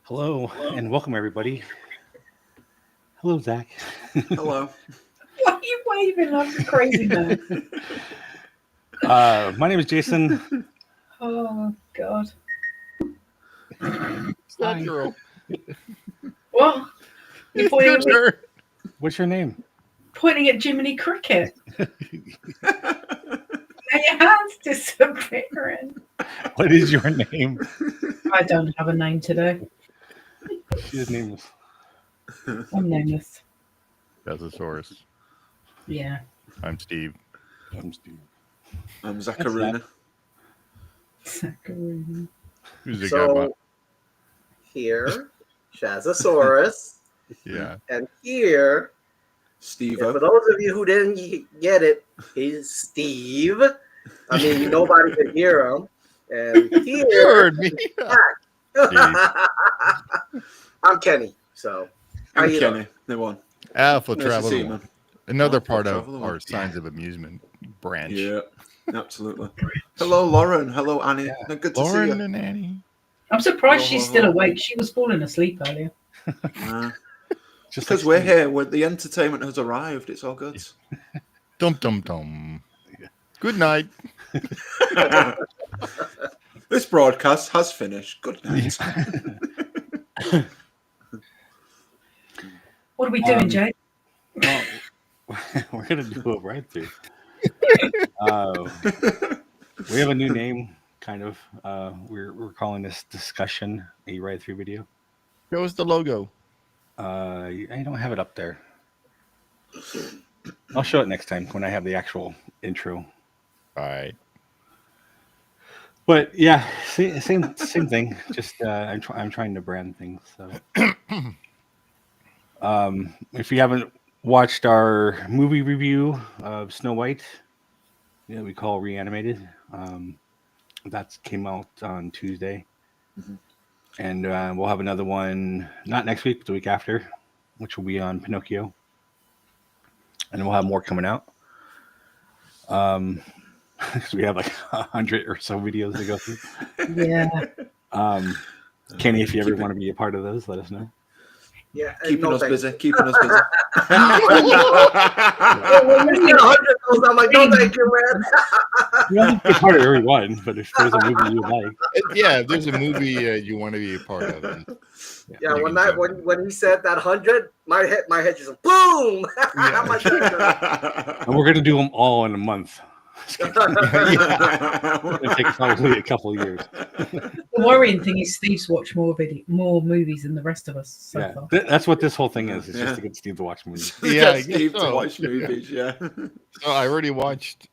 Hello and welcome everybody. Hello, Zach. Hello. Why are you waving like a crazy man? My name is Jason. Oh, God. It's not Hi. true. What? You're It's your pointing at, me, turn. What's your name? pointing at Jiminy Cricket. Now your hand's disappearing. What is your name? I don't have a name today. She's nameless. I'm nameless. Bezosaurus. Yeah. I'm Steve. I'm Steve. I'm Zacharina. Saccharine. Who's the guy? So here, Shazosaurus, Yeah. and here, Steve. for those of you who didn't get it, he's Steve. I mean, nobody could hear him. And You here, heard me. I'm Kenny. So, how I'm you Kenny. doing? They won. Alpha Nice to see you, Traveler. man. Another Alpha part of Traveler. our Signs of Amusement branch. Yeah, absolutely. Hello, Lauren. Hello, Annie. Yeah. Good to Lauren see you. and Annie. I'm surprised Hello, she's hello. still awake. She was falling asleep earlier. Just Because like we're Steve. here, the entertainment has arrived. It's all good. Dum dum dum. Good night. This broadcast has finished. Good night. What are we doing, Jay? Well, we're gonna do a ride through. We have a new name, kind of. We're calling this discussion a ride through video. Show us the logo. I don't have it up there. I'll show it next time when I have the actual intro. All right. But yeah, same thing. Just I'm trying to brand things. So, if you haven't watched our movie review of Snow White, we call Reanimated. That came out on Tuesday, Mhm. and we'll have another one not next week, but the week after, which will be on Pinocchio, and we'll have more coming out. 'Cause we have like 100 or so videos to go through. Yeah. Kenny, if you ever Keep it- want to be a part of those, let us know. Yeah, Keeping no us thanks. busy. Keeping us busy. When you said 100 of those, I'm like, no, thank you, man. You don't have to be a part of every one, but if there's a movie you like, Yeah, if there's a movie you want to be a part of, then Yeah, you when can I do it. when he said that 100, my head just boom. I'm like, and we're gonna do them all in a month. It's gonna take probably a couple of years. The worrying thing is Steve's watched more movies than the rest of us so Yeah, far. that's what this whole thing is. It's Yeah. just to get Steve to watch movies. Yeah, I Get guess Steve to so. watch Yeah. movies. Yeah. So I already watched,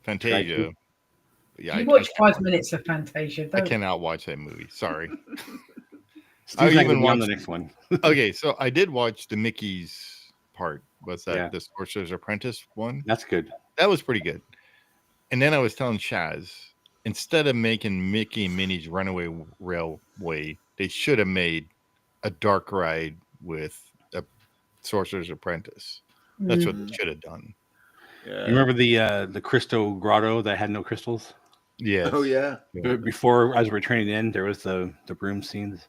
Fantasia. Yeah, You I watched 5 minutes of Fantasia. I Don't. cannot watch that movie. Sorry. Steve's not even gonna be on the watched- next one. Okay, so I did watch the Mickey's part. What's that? Yeah. The Sorcerer's Apprentice one? That's good. That was pretty good. And then I was telling Shaz, instead of making Mickey and Minnie's Runaway Railway, they should have made a dark ride with a Sorcerer's Apprentice. That's what they should have done. Yeah. You remember the Crystal Grotto that had no crystals? Yes. Oh yeah. Before, as we're training in, there was the broom scenes.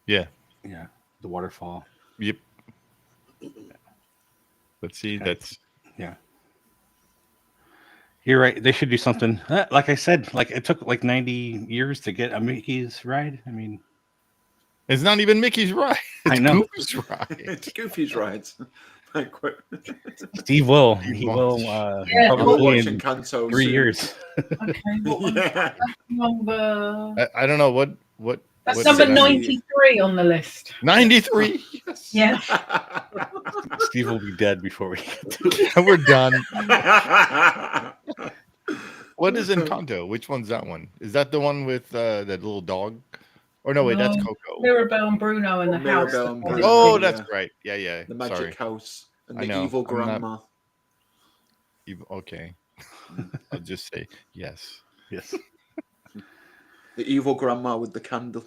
Yeah. Yeah, the waterfall. Yep. But see, Okay. that's You're right. They should do something. Like I said, like it took like 90 years to get a Mickey's ride. I mean, it's not even Mickey's ride. It's I know. Goofy's ride. It's Goofy's rides. Like, Steve will. You He watch. will. Yeah, I'm Probably watching in Kanto 3 soon. years. Okay, what one's Yeah. number? I don't know what That's what number did I- 93 on the list. 93. Yes. Yeah. Steve will be dead before we get to it. We're done. What is Encanto? Which one's that one? Is that the one with that little dog? Or no, wait, that's No. Coco. Mirabelle and Bruno in the house. Mirabelle and that Bruno. Oh, was- that's right. Yeah. The magic Sorry. house and I the know. evil I'm not- grandma. Okay. I'll just say yes. Yes. The evil grandma with the candle.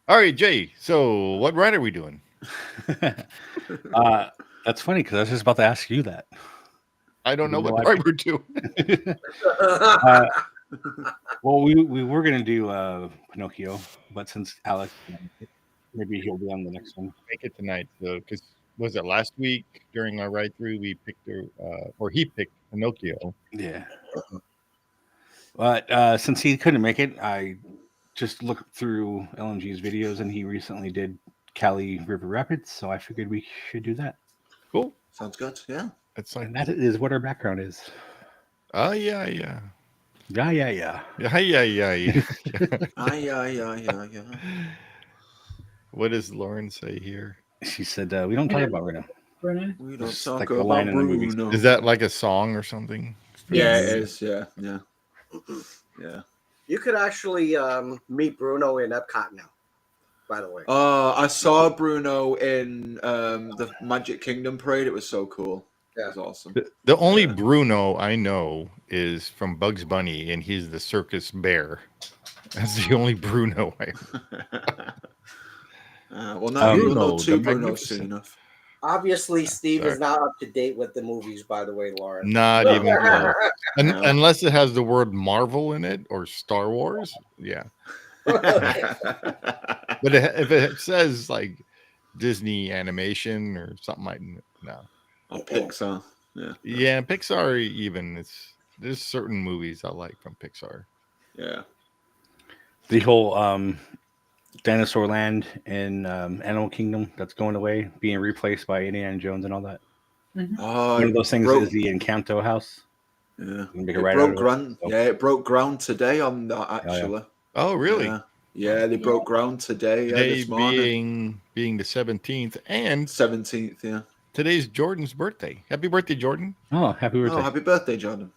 All right, Jay. So what ride are we doing? That's funny because I was just about to ask you that. I don't know You know what what? part we're doing. Uh, well, we were gonna do Pinocchio, but since Alex, maybe he'll be on the next one. Make it tonight, though, because was it last week during our ride through we picked or he picked Pinocchio. Yeah. But since he couldn't make it, I just looked through LMG's videos, and he recently did Cali River Rapids, so I figured we should do that. Cool. Sounds good. Yeah. It's like, And that is what our background is. oh yeah. Yeah. Yeah. Yeah. Yeah. What does Lauren say here? She said we don't talk about Bruno. Bruno. We don't Just talk like the about line in the movie. Bruno. Is that like a song or something? Yeah, Yes. it is. Yeah. Yeah. You could actually meet Bruno in Epcot now, by the way. I saw Bruno in the Magic Kingdom parade. It was so cool. It was awesome. The only Bruno I know is from Bugs Bunny, and he's the circus bear. That's the only Bruno I Well, now you will Bruno, know two the Brunos Magnificent. soon enough. Obviously, Steve sorry. is not up to date with the movies, by the way, Lauren. Not even close. No. Unless it has the word Marvel in it or Star Wars. Yeah. But if it says like Disney animation or something like no. Or Pixar. Yeah. Yeah, Pixar even there's certain movies I like from Pixar. Yeah. The whole Dinosaur Land in Animal Kingdom that's going away, being replaced by Indiana Jones and all that. Oh, One of those things broke- is the Encanto house. Yeah. You can make a It ride out broke of it, ground. so- Yeah, it broke ground today on that actually. Oh, really? Yeah, they broke ground today. Today This morning. being the 17th, and 17th. Yeah. today's Jordan's birthday. Happy birthday, Jordan! Oh, happy birthday. Oh, happy birthday, Jordan.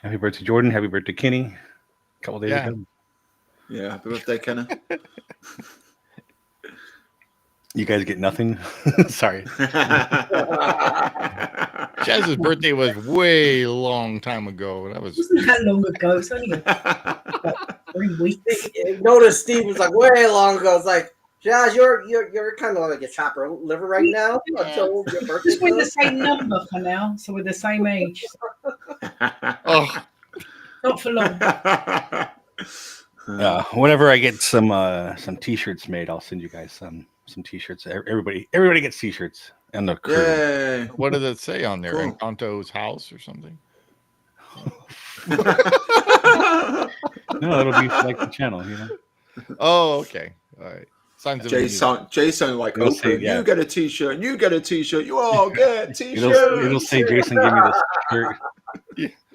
Happy birthday, Jordan. Happy birthday, Kenny. A couple days Yeah. ago. Yeah, happy birthday, Kenna. You guys get nothing? Sorry. Chaz's birthday was way long time ago. That was Wasn't that long ago? It's only about 3 weeks. Notice Steve was like way long ago. It's like, Jazz, you're kind of like a chopper liver right now until your birthday. Just with the comes. same number for now, so we're the same age. oh Not for long. Whenever I get some T-shirts made, I'll send you guys some T-shirts. Everybody gets T-shirts, and the crew. Yay. what does it say on there? Cool. Encanto's house or something? No, it'll be like the channel, you know. Oh, okay. All right. Signs of Jason like It'll open. say, yeah. You get a T-shirt, and you get a T-shirt. You all get T-shirts. It'll say, Jason, give me this shirt.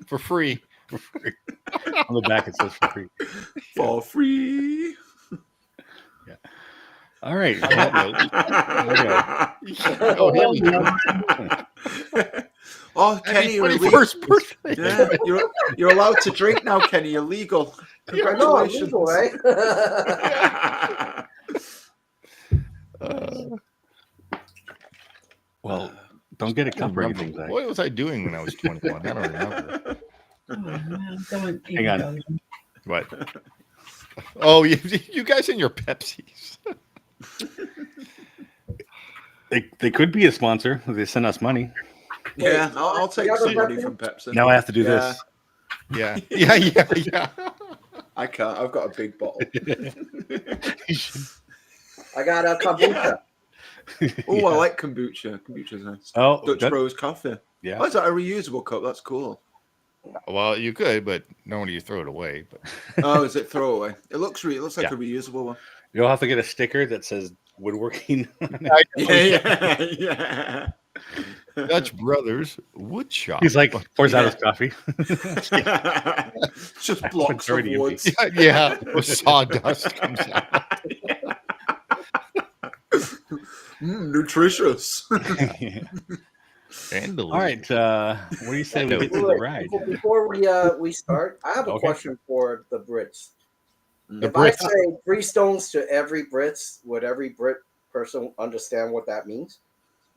for free. On the back, it says for free. for free. All right. Oh, here we go. Oh, Kenny, you're Happy illegal. 21st birthday. Yeah, you're allowed to drink now, Kenny. You're legal. I know, I'm Congratulations. legal, right? Well, don't get a cup or anything. Zach. What was I doing when I was 21? I don't remember. Oh, man, don't Hang on. even go. What? Oh, you guys and your Pepsis. They could be a sponsor if they send us money. Yeah, I'll take You have a some money Pepsi? from Pepsi. Now I have to do Yeah. this. Yeah. I can't. I've got a big bottle. I got a kombucha. Oh, Yeah. I like kombucha. Kombucha's nice. Oh, Dutch good. Bros coffee. Yeah. Oh, is that a reusable cup? That's cool. Well, you could, but normally you throw it away. But Oh, is it throwaway? It looks like Yeah. a reusable one. You'll have to get a sticker that says woodworking. Yeah. Dutch Brothers Wood Shop. He's like, pours out Yeah. his coffee. Just blocks of Majority wood. Yeah, with sawdust comes out. Nutritious. And All right. What do you say we get to the Wait, ride? Before we start, I have a Okay. question for the Brits. The If I Brits. say 3 stones to every Brits, would every Brit person understand what that means?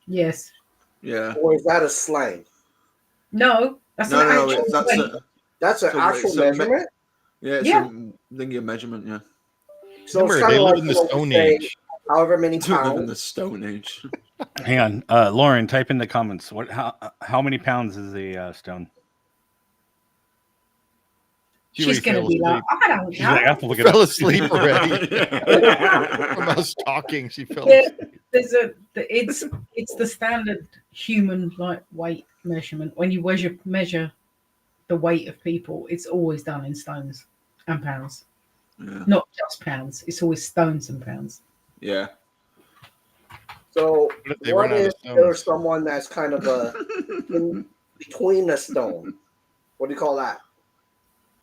Yes. Yeah. Or is that a slang? No, that's No, an no, actual that's thing. That's an So actual it's a me- measurement? it's Yeah. a linear measurement, yeah. So Remember, it's kind they of live like in the when we Stone say Age. however many To live in the pounds. Stone Age. Hang on, Lauren. Type in the comments. How many pounds is a stone? She She's already going to fell be like, asleep. I don't She's like, I know. have to look it Fell up. asleep already. From us talking, she fell There- asleep. it's the standard human like weight measurement. When you measure the weight of people, it's always done in stones and pounds, Yeah. not just pounds. It's always stones and pounds. Yeah. So What if they what run out of if there's stones? someone that's kind of in between a stone? What do you call that?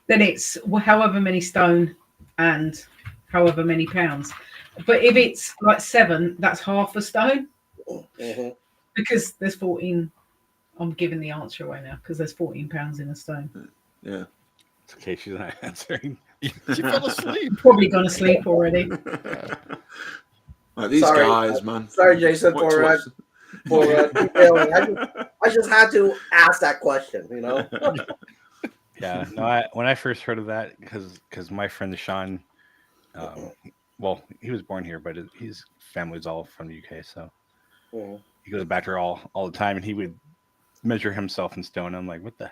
Then it's however many stone and however many pounds. But if it's like 7, that's half a stone Mm-hmm. because there's 14. I'm giving the answer away now because there's 14 pounds in a stone. Yeah. It's okay, she's not answering. She fell asleep. Probably gone to sleep already. Like, these Sorry. guys, man. Sorry, Jason, What's- for detailing. I just had to ask that question. You know. Yeah, no. When I first heard of that, because my friend Sean, well, he was born here, but his family's all from the UK, so Mhm. he goes back there all the time, and he would measure himself in stone. I'm like, what the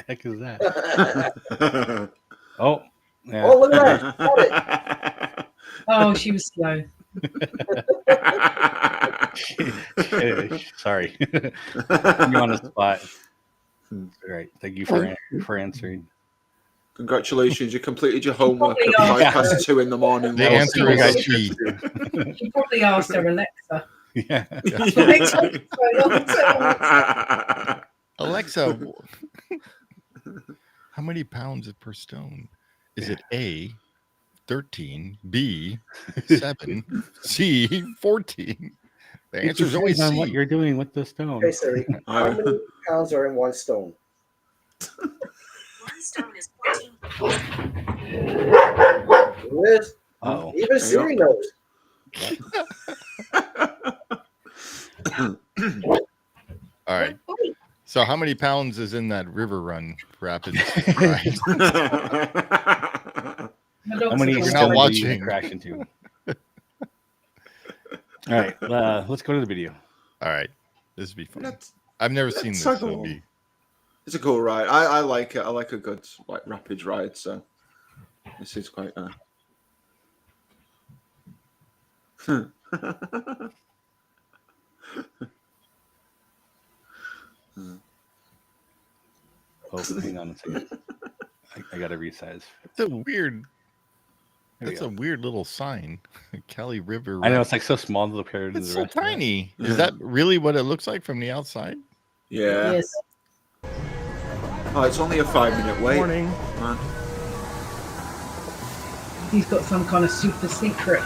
heck is that? Oh, yeah. Oh, look at that! Got it. Oh, she was slow. Sorry, you on the spot. All right, thank you for answering. Congratulations, you completed your homework Probably at are. 2 in the morning. The Well, answer is guys. she. She probably asked her Alexa. Yeah. That's why it took so long to- Alexa, how many pounds is per stone? Is it A, 13, B, 7, C, 14? The answer is always on what C. you're doing with the stone. Okay, Siri. How many pounds are in one stone? One stone is 14. It is. Oh, Even Siri knows. All right. So how many pounds is in that river run rapid ride? My how dog's many a You're dog. not stones are you watching. gonna crash into? All right, let's go to the video. All right. This would be fun. Let's- I've never seen this. let's So go. it'll be... It's a cool ride. I like it. I like a good like rapid ride. So this is quite. Oh, hang on a second. I gotta resize. It's a weird. There we That's go. a weird little sign. Cali River. I know Ride. it's like so small compared to It's the so rest. of it. tiny. Yeah. Is that really what it looks like from the outside? Yeah. Yes. Oh, it's only a 5-minute wait. Morning. Man. He's got some kind of super secret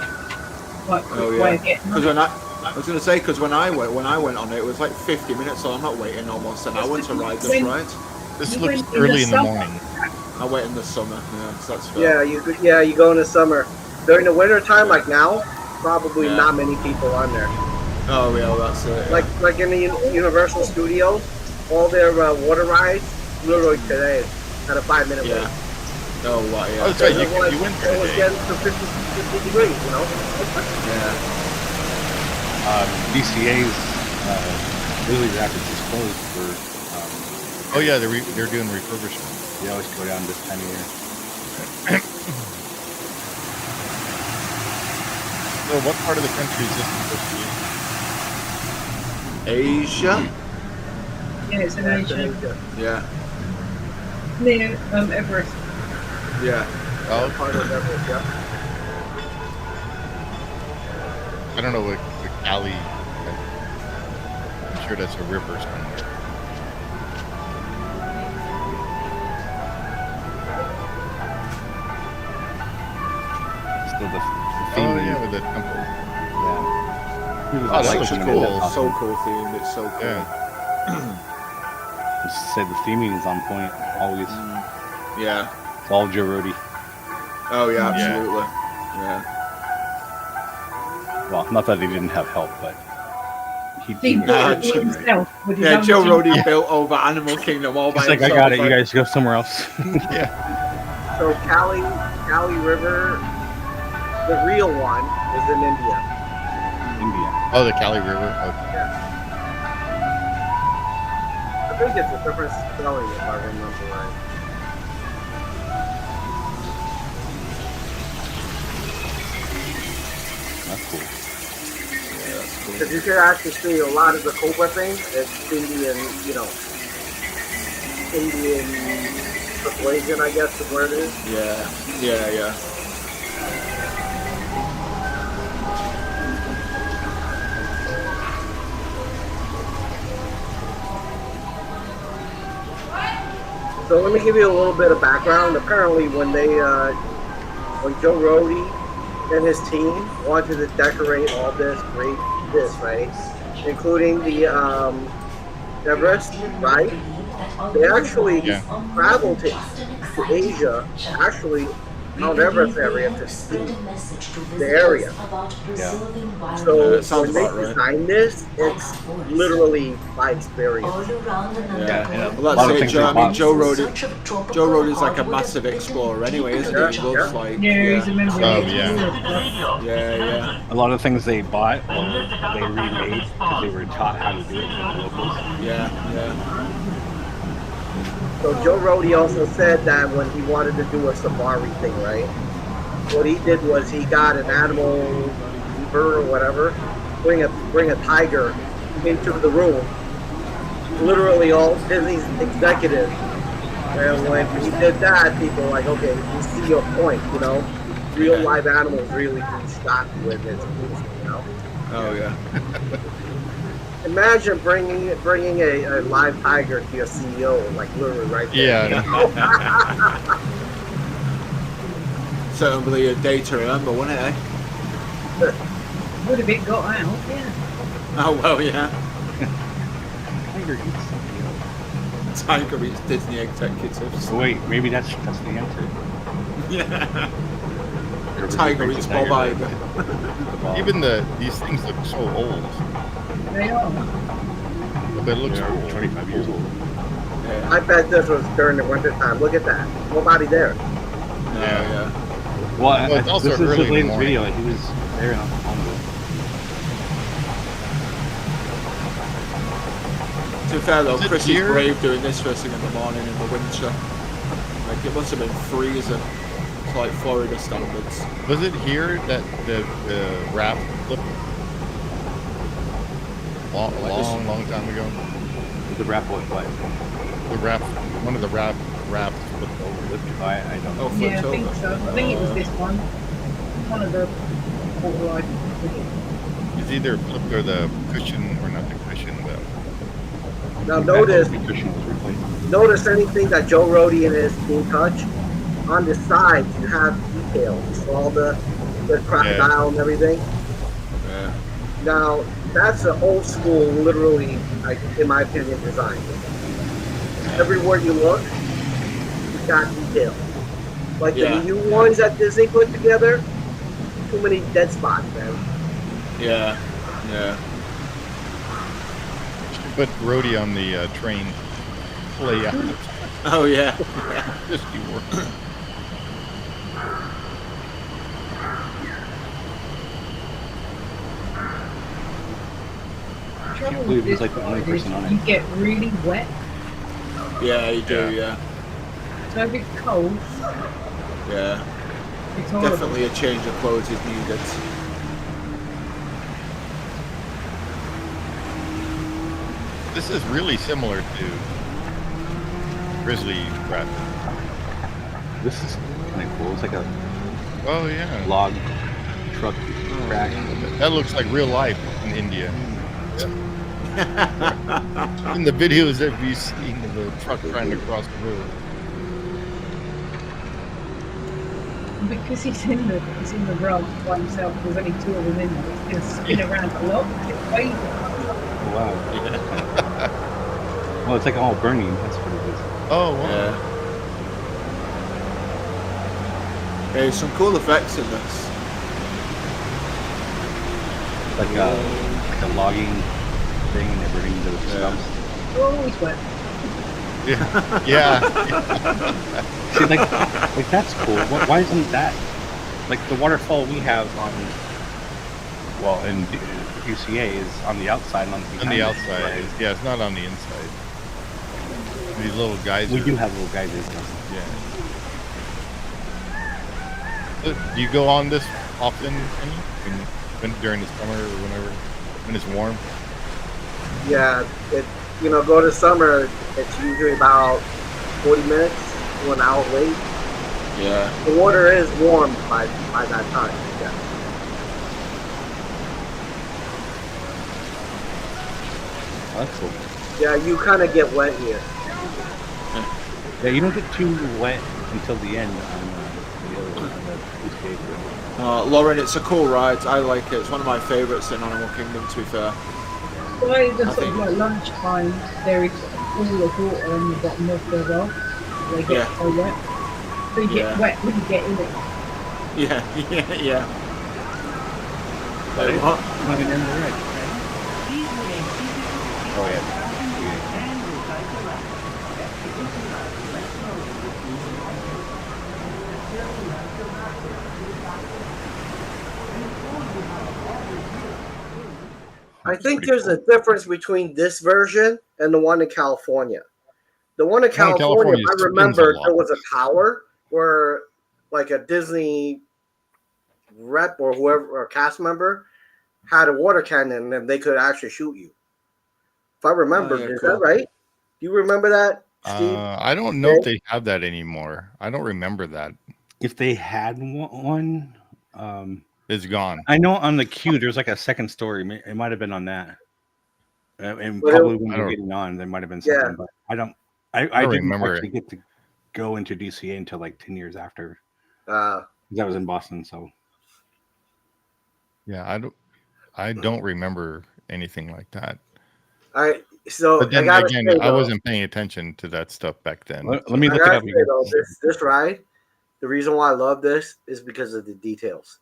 like quick Oh way yeah. of getting Because on. I was gonna say because when I went on it, it was like 50 minutes, so I'm not waiting almost an hour to ride this ride. This You looks went in early the in the summer. morning. I wait in the summer. Yeah, so that's fair. You go in the summer. During the winter time, like now, probably Yeah. not many people on there. Oh yeah, well, that's it. Yeah. Like in the Universal Studios, all their water rides, literally today had a 5-minute wait. Yeah. Oh, what? Oh, Yeah. that's right. It was, You went it there was today. getting to 50 degrees, you know. Yeah. DCA's Lily Rapids is closed for. Oh yeah, they're doing refurbishment. They always go down this time of year. So what part of the country is this supposed to be? Asia. Yeah, it's in Asia. Yeah. Near Everest. Yeah. Oh, Part of Everest, yeah. I don't know what Cali. I'm sure that's a river somewhere. Still the Oh theme. yeah, with the temple. Yeah. Oh, It's that such looks a cool. cool. So cool themed. It's so cool. Yeah. Just say the theming is on point always. Yeah. It's all Joe Rody. Oh yeah, Yeah. absolutely. Yeah. Well, not that he didn't have help, but He he built it Joe- himself with his Yeah, own Joe team. Rody built over Animal Kingdom all by he's like, I himself. got it. You guys go somewhere else. Yeah. So Cali River, the real one, is in India. India. Oh, the Cali River. Okay. think it's a different spelling if I remember right. That's cool. Yeah, that's cool. Because you can actually see a lot of the Cobra thing. It's Indian, Indian persuasion, I guess, is where it is. Yeah. So let me give you a little bit of background. Apparently, when Joe Rody and his team wanted to decorate all this, create this, right, including the Everest, right? They actually traveled to Asia, actually Mount Everest area to see the area. Yeah. So it sounds when they about right. designed this, it's literally by experience. Yeah, Well, a lot that's of it. things Joe, they bought. Joe Rody's like a massive explorer anyway, isn't he? He loves like He's a member Oh, of the yeah. yeah. A lot of things they bought or they remade because they were taught how to do it by the locals. Yeah. So Joe Rody also said that when he wanted to do a safari thing, right? What he did was he got an animal keeper or whatever, bring a tiger into the room. Literally all Disney's executives. And when he did that, people were like, okay, we see your point, Real live animals really do shock with its music, Oh yeah. Imagine bringing a live tiger to your CEO, like literally right there. Yeah. Certainly a day to remember, wouldn't it? Would have it got out? Yeah. Oh well, yeah. Tiger eats something else. Tiger eats Disney executives. Oh, wait, maybe that's the answer. Yeah. Or Tiger brings eats a Bob tiger. Iger. Even these things look so old, They are. but it looks They're cool. 25 years old. Yeah. I bet this was during the winter time. Look at that. Nobody there. Yeah. Well, Well, it's also this is early the in the latest morning. video. He was there in Oklahoma. To be fair though, Is it Chris is here? brave doing this first thing in the morning in the winter. Like it must have been freezing. It's like Florida standards. Was it here that the raft flipped? Long time ago. The rap was what? The raft, one of the rafts flipped over. I don't know. Oh, Yeah, I flipped think over. so. I think it was this one. One of the water ride. It's either flipped or the cushion, or not the cushion, but Now notice The cushion was replaced. notice anything that Joe Rody and his team touch. On the sides, you have details. So all the crocodile and everything. Yeah. Now, that's an old school, literally, like, in my opinion, design. Everywhere you look, you got detail. Like Yeah. the new ones that Disney put together, too many dead spots, man. Yeah. put Rhodey on the train layout. Oh yeah. Just you work. Trouble believe with he's this like the only ride is person on it. you get really wet. Yeah, you do. Yeah. So if it's cold, Yeah. it's horrible. Definitely a change of clothes is needed. This is really similar to Grizzly Rapids. This is kind of cool. It's like a Oh yeah. log truck crash. That looks like real life in India. In the videos that we've seen of the truck trying to cross the road. Because he's in the rug by himself. There's only two of them in there. He's gonna spin around a lot. It's crazy. Oh, wow. Well, it's like all burning. That's what it is. Oh wow. Yeah. There's some cool effects in this. Like a logging thing, and they're burning the stumps. Oh, he's wet. Yeah. See, like that's cool. Why isn't that like the waterfall we have on? Well, in UCA is on the outside, and on On the outside. Yeah, it's not on the inside. These little guys. We do have little guys and stuff. Yeah. Do you go on this often, Kenny? When during the summer or whenever when it's warm? Yeah, go to summer, it's usually about 40 minutes to an hour wait. Yeah. The water is warm by that time. Yeah. Oh, that's cool. Yeah, you kind of get wet here. Yeah, you don't get too wet until the end on the other one, on the escape. Lauren, it's a cool ride. I like it. It's one of my favourites in Animal Kingdom, to be fair. By the I sort of think- like lunchtime, there is all the water on the bottom of the rock. They get Yeah. so wet. So you get Yeah. wet when you get in it. Yeah, yeah. But Wait, what? Not gonna end the ride. Oh yeah. I think there's a difference between this version and the one in California. The one in The one in California, California I spins a remember lot. there was a tower where, like, a Disney rep or whoever or cast member had a water cannon and they could actually shoot you. If I remember, Oh, yeah, is cool. that right? Do you remember that, Steve? I don't know if they have that anymore. I don't remember that. If they had one, It's gone. I know on the queue there's like a second story. It might have been on that, and But probably I when don't- we're getting on, there might have been Yeah. something. But I don't. I don't didn't remember actually it. get to go into DCA until like 10 years after. Uh, 'Cause I was in Boston, so Yeah, I don't remember anything like that. so But I then gotta again, say, I though, wasn't paying attention to that stuff back then. let me I look it gotta up say, again. though, this ride, the reason why I love this is because of the details.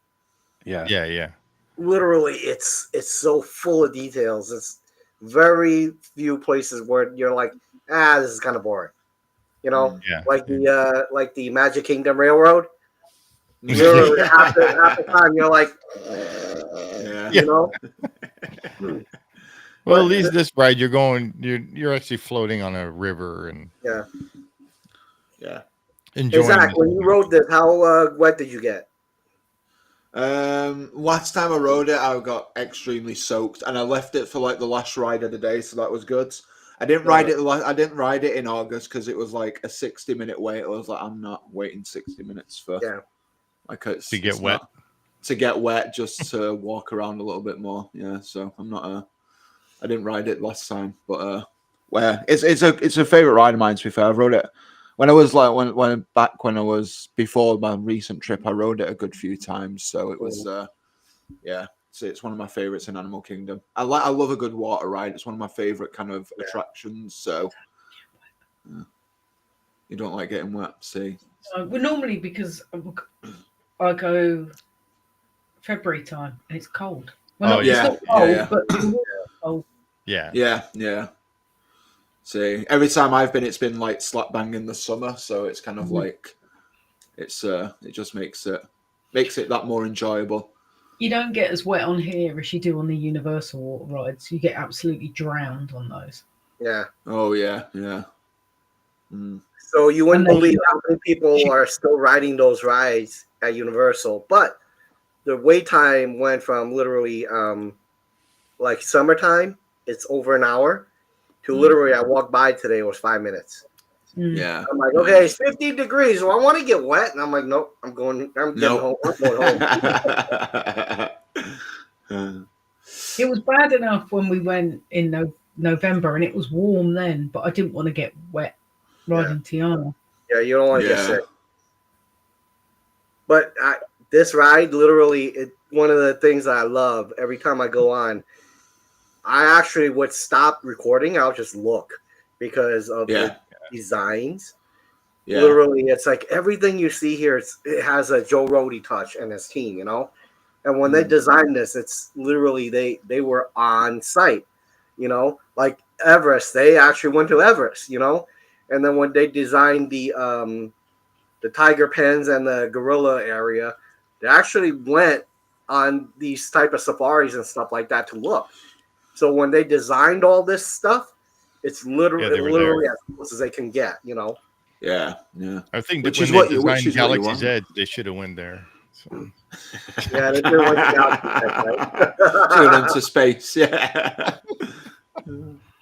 Yeah. Yeah. Literally, it's so full of details. It's very few places where you're like, this is kind of boring. You know, Yeah. like the Magic Kingdom Railroad. Literally, half the time you're like, Yeah. you know. Well, But at least this ride, you're actually floating on a river and Yeah, Yeah. enjoying. exactly. When you rode this, how wet did you get? Last time I rode it, I got extremely soaked, and I left it for like the last ride of the day, so that was good. I didn't ride it. I didn't ride it in August because it was like a 60-minute wait. I was like, I'm not waiting 60 minutes for like it's To get it's wet. not- to get wet, just to walk around a little bit more. Yeah, so I'm not. I didn't ride it last time, but it's a favorite ride of mine. To be fair, I rode it when I was like when I was before my recent trip. I rode it a good few times, so it was yeah. So it's one of my favorites in Animal Kingdom. I love a good water ride. It's one of my favorite kind of attractions. So you don't like getting wet, see? Well, normally because I go February time and it's cold. Well, Oh, it's yeah. not cold, Yeah. but the water's cold. Yeah. Yeah. See, every time I've been, it's been like slap bang in the summer, so it's kind of like it just makes it that more enjoyable. You don't get as wet on here as you do on the Universal water rides. You get absolutely drowned on those. Yeah. Oh yeah. So you wouldn't And they- believe how many people are still riding those rides at Universal, but the wait time went from literally like summertime, it's over an hour, to literally I walked by today, it was 5 minutes. Yeah. I'm like, okay, it's 15 degrees. Well, I want to get wet, and I'm like, nope, I'm getting home. I'm going home. It was bad enough when we went in November and it was warm then, but I didn't want to get wet riding Tiana. Yeah, you don't want to get Yeah. sick. But this ride, literally, one of the things that I love every time I go on, I actually would stop recording. I'll just look because of the designs. Yeah. Literally, it's like everything you see here, it has a Joe Rody touch and his team, you know? And when they designed this, it's literally they were on site, you know? Like Everest, they actually went to Everest, you know? And then when they designed the tiger pens and the gorilla area, they actually went on these type of safaris and stuff like that to look. So when they designed all this stuff, It's literally, Yeah, they were literally there. as close as they can get. You know. Yeah. I think Which that is when what they you- which designed is what you Galaxy's want. Edge, they should have went there. So. Yeah, they did like the Should right? into space. Yeah.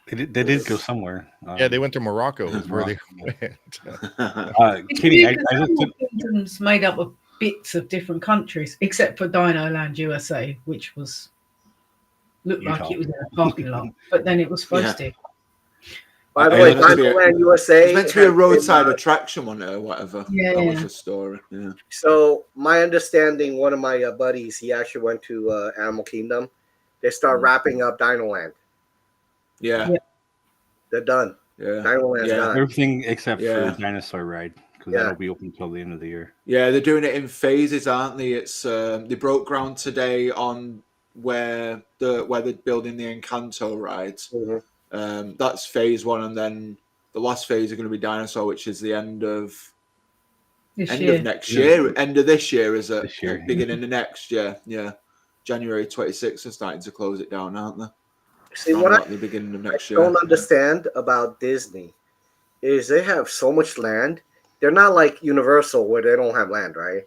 They did go somewhere. Yeah, they went to Morocco. Is where they Morocco. went. It's Kitty, weird 'cause I looked Animal at, Kingdom's made up of bits of different countries, except for Dino Land USA, which looked like Utah. it was in a parking lot, but then it was supposed to. By the I way, know it's Dino Land USA. It's meant to be a has roadside been, attraction one or whatever. Yeah, That was yeah. the story. Yeah. so my understanding, one of my buddies, he actually went to Animal Kingdom. They start wrapping up Dino Land. Yeah. Yeah. They're done. Yeah. Dino Land's Yeah. done. everything except Yeah. for Dinosaur Ride, because Yeah. that'll be open until the end of the year. Yeah, they're doing it in phases, aren't they? It's they broke ground today on where they're building the Encanto ride. Mhm. That's phase one, and then the last phase is going to be Dinosaur, which is the end of This end year. of next year. End of this year is it? This year. Beginning of next year. Yeah, January 26th are starting to close it down, aren't they? See, Around what I about the beginning of next year. don't understand about Disney is they have so much land. They're not like Universal where they don't have land, right?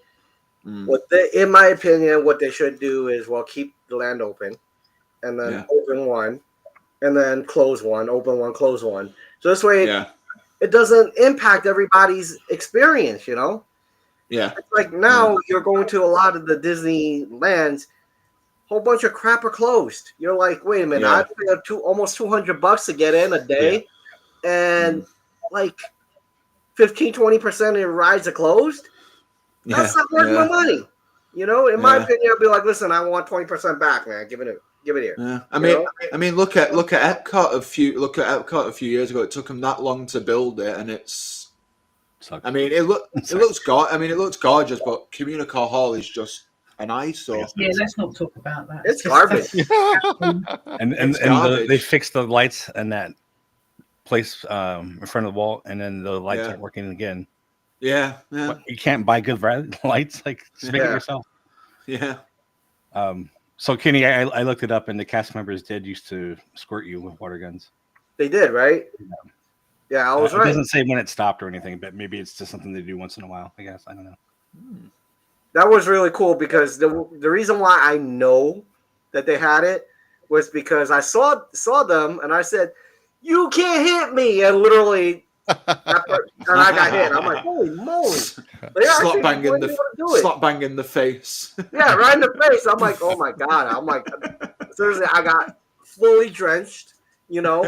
Mm. What they, in my opinion, what they should do is keep the land open, and then Yeah. open one, and then close one, open one, close one. So this way, Yeah, it doesn't impact everybody's experience. You know, yeah, it's like now you're going to a lot of the Disney lands. Whole bunch of crap are closed. You're like, wait a minute, Yeah. I paid almost $200 to get in a day, and like 15-20% of your rides are closed. yeah. That's not worth my money. You know, in my opinion, I'd be like, listen, I want 20% back, man. Give it here. Yeah. You I mean, look at Epcot a few years ago. It took them that long to build it, and it's. Sucks. I mean, it looks gorgeous, but Communicore Hall is just an eyesore. Yeah, let's not talk about that. It's just- garbage. and It's garbage. they fixed the lights in that place in front of the wall, and then the lights Yeah. aren't working again. Yeah, yeah, What, you can't buy good lights, like just make it Yeah. yourself. yeah. So Kenny, I looked it up, and the cast members did used to squirt you with water guns. They did, right? Yeah, I was It right. doesn't say when it stopped or anything, but maybe it's just something they do once in a while. I guess I don't know. That was really cool because the reason why I know that they had it was because I saw them and I said, "You can't hit me," and literally, and I got hit. I'm like, "Holy moly!" They actually Slap bang in were the able to do it. slap bang in the face. Yeah, right in the face. I'm like, "Oh my god!" I'm like, seriously, I got fully drenched, you know,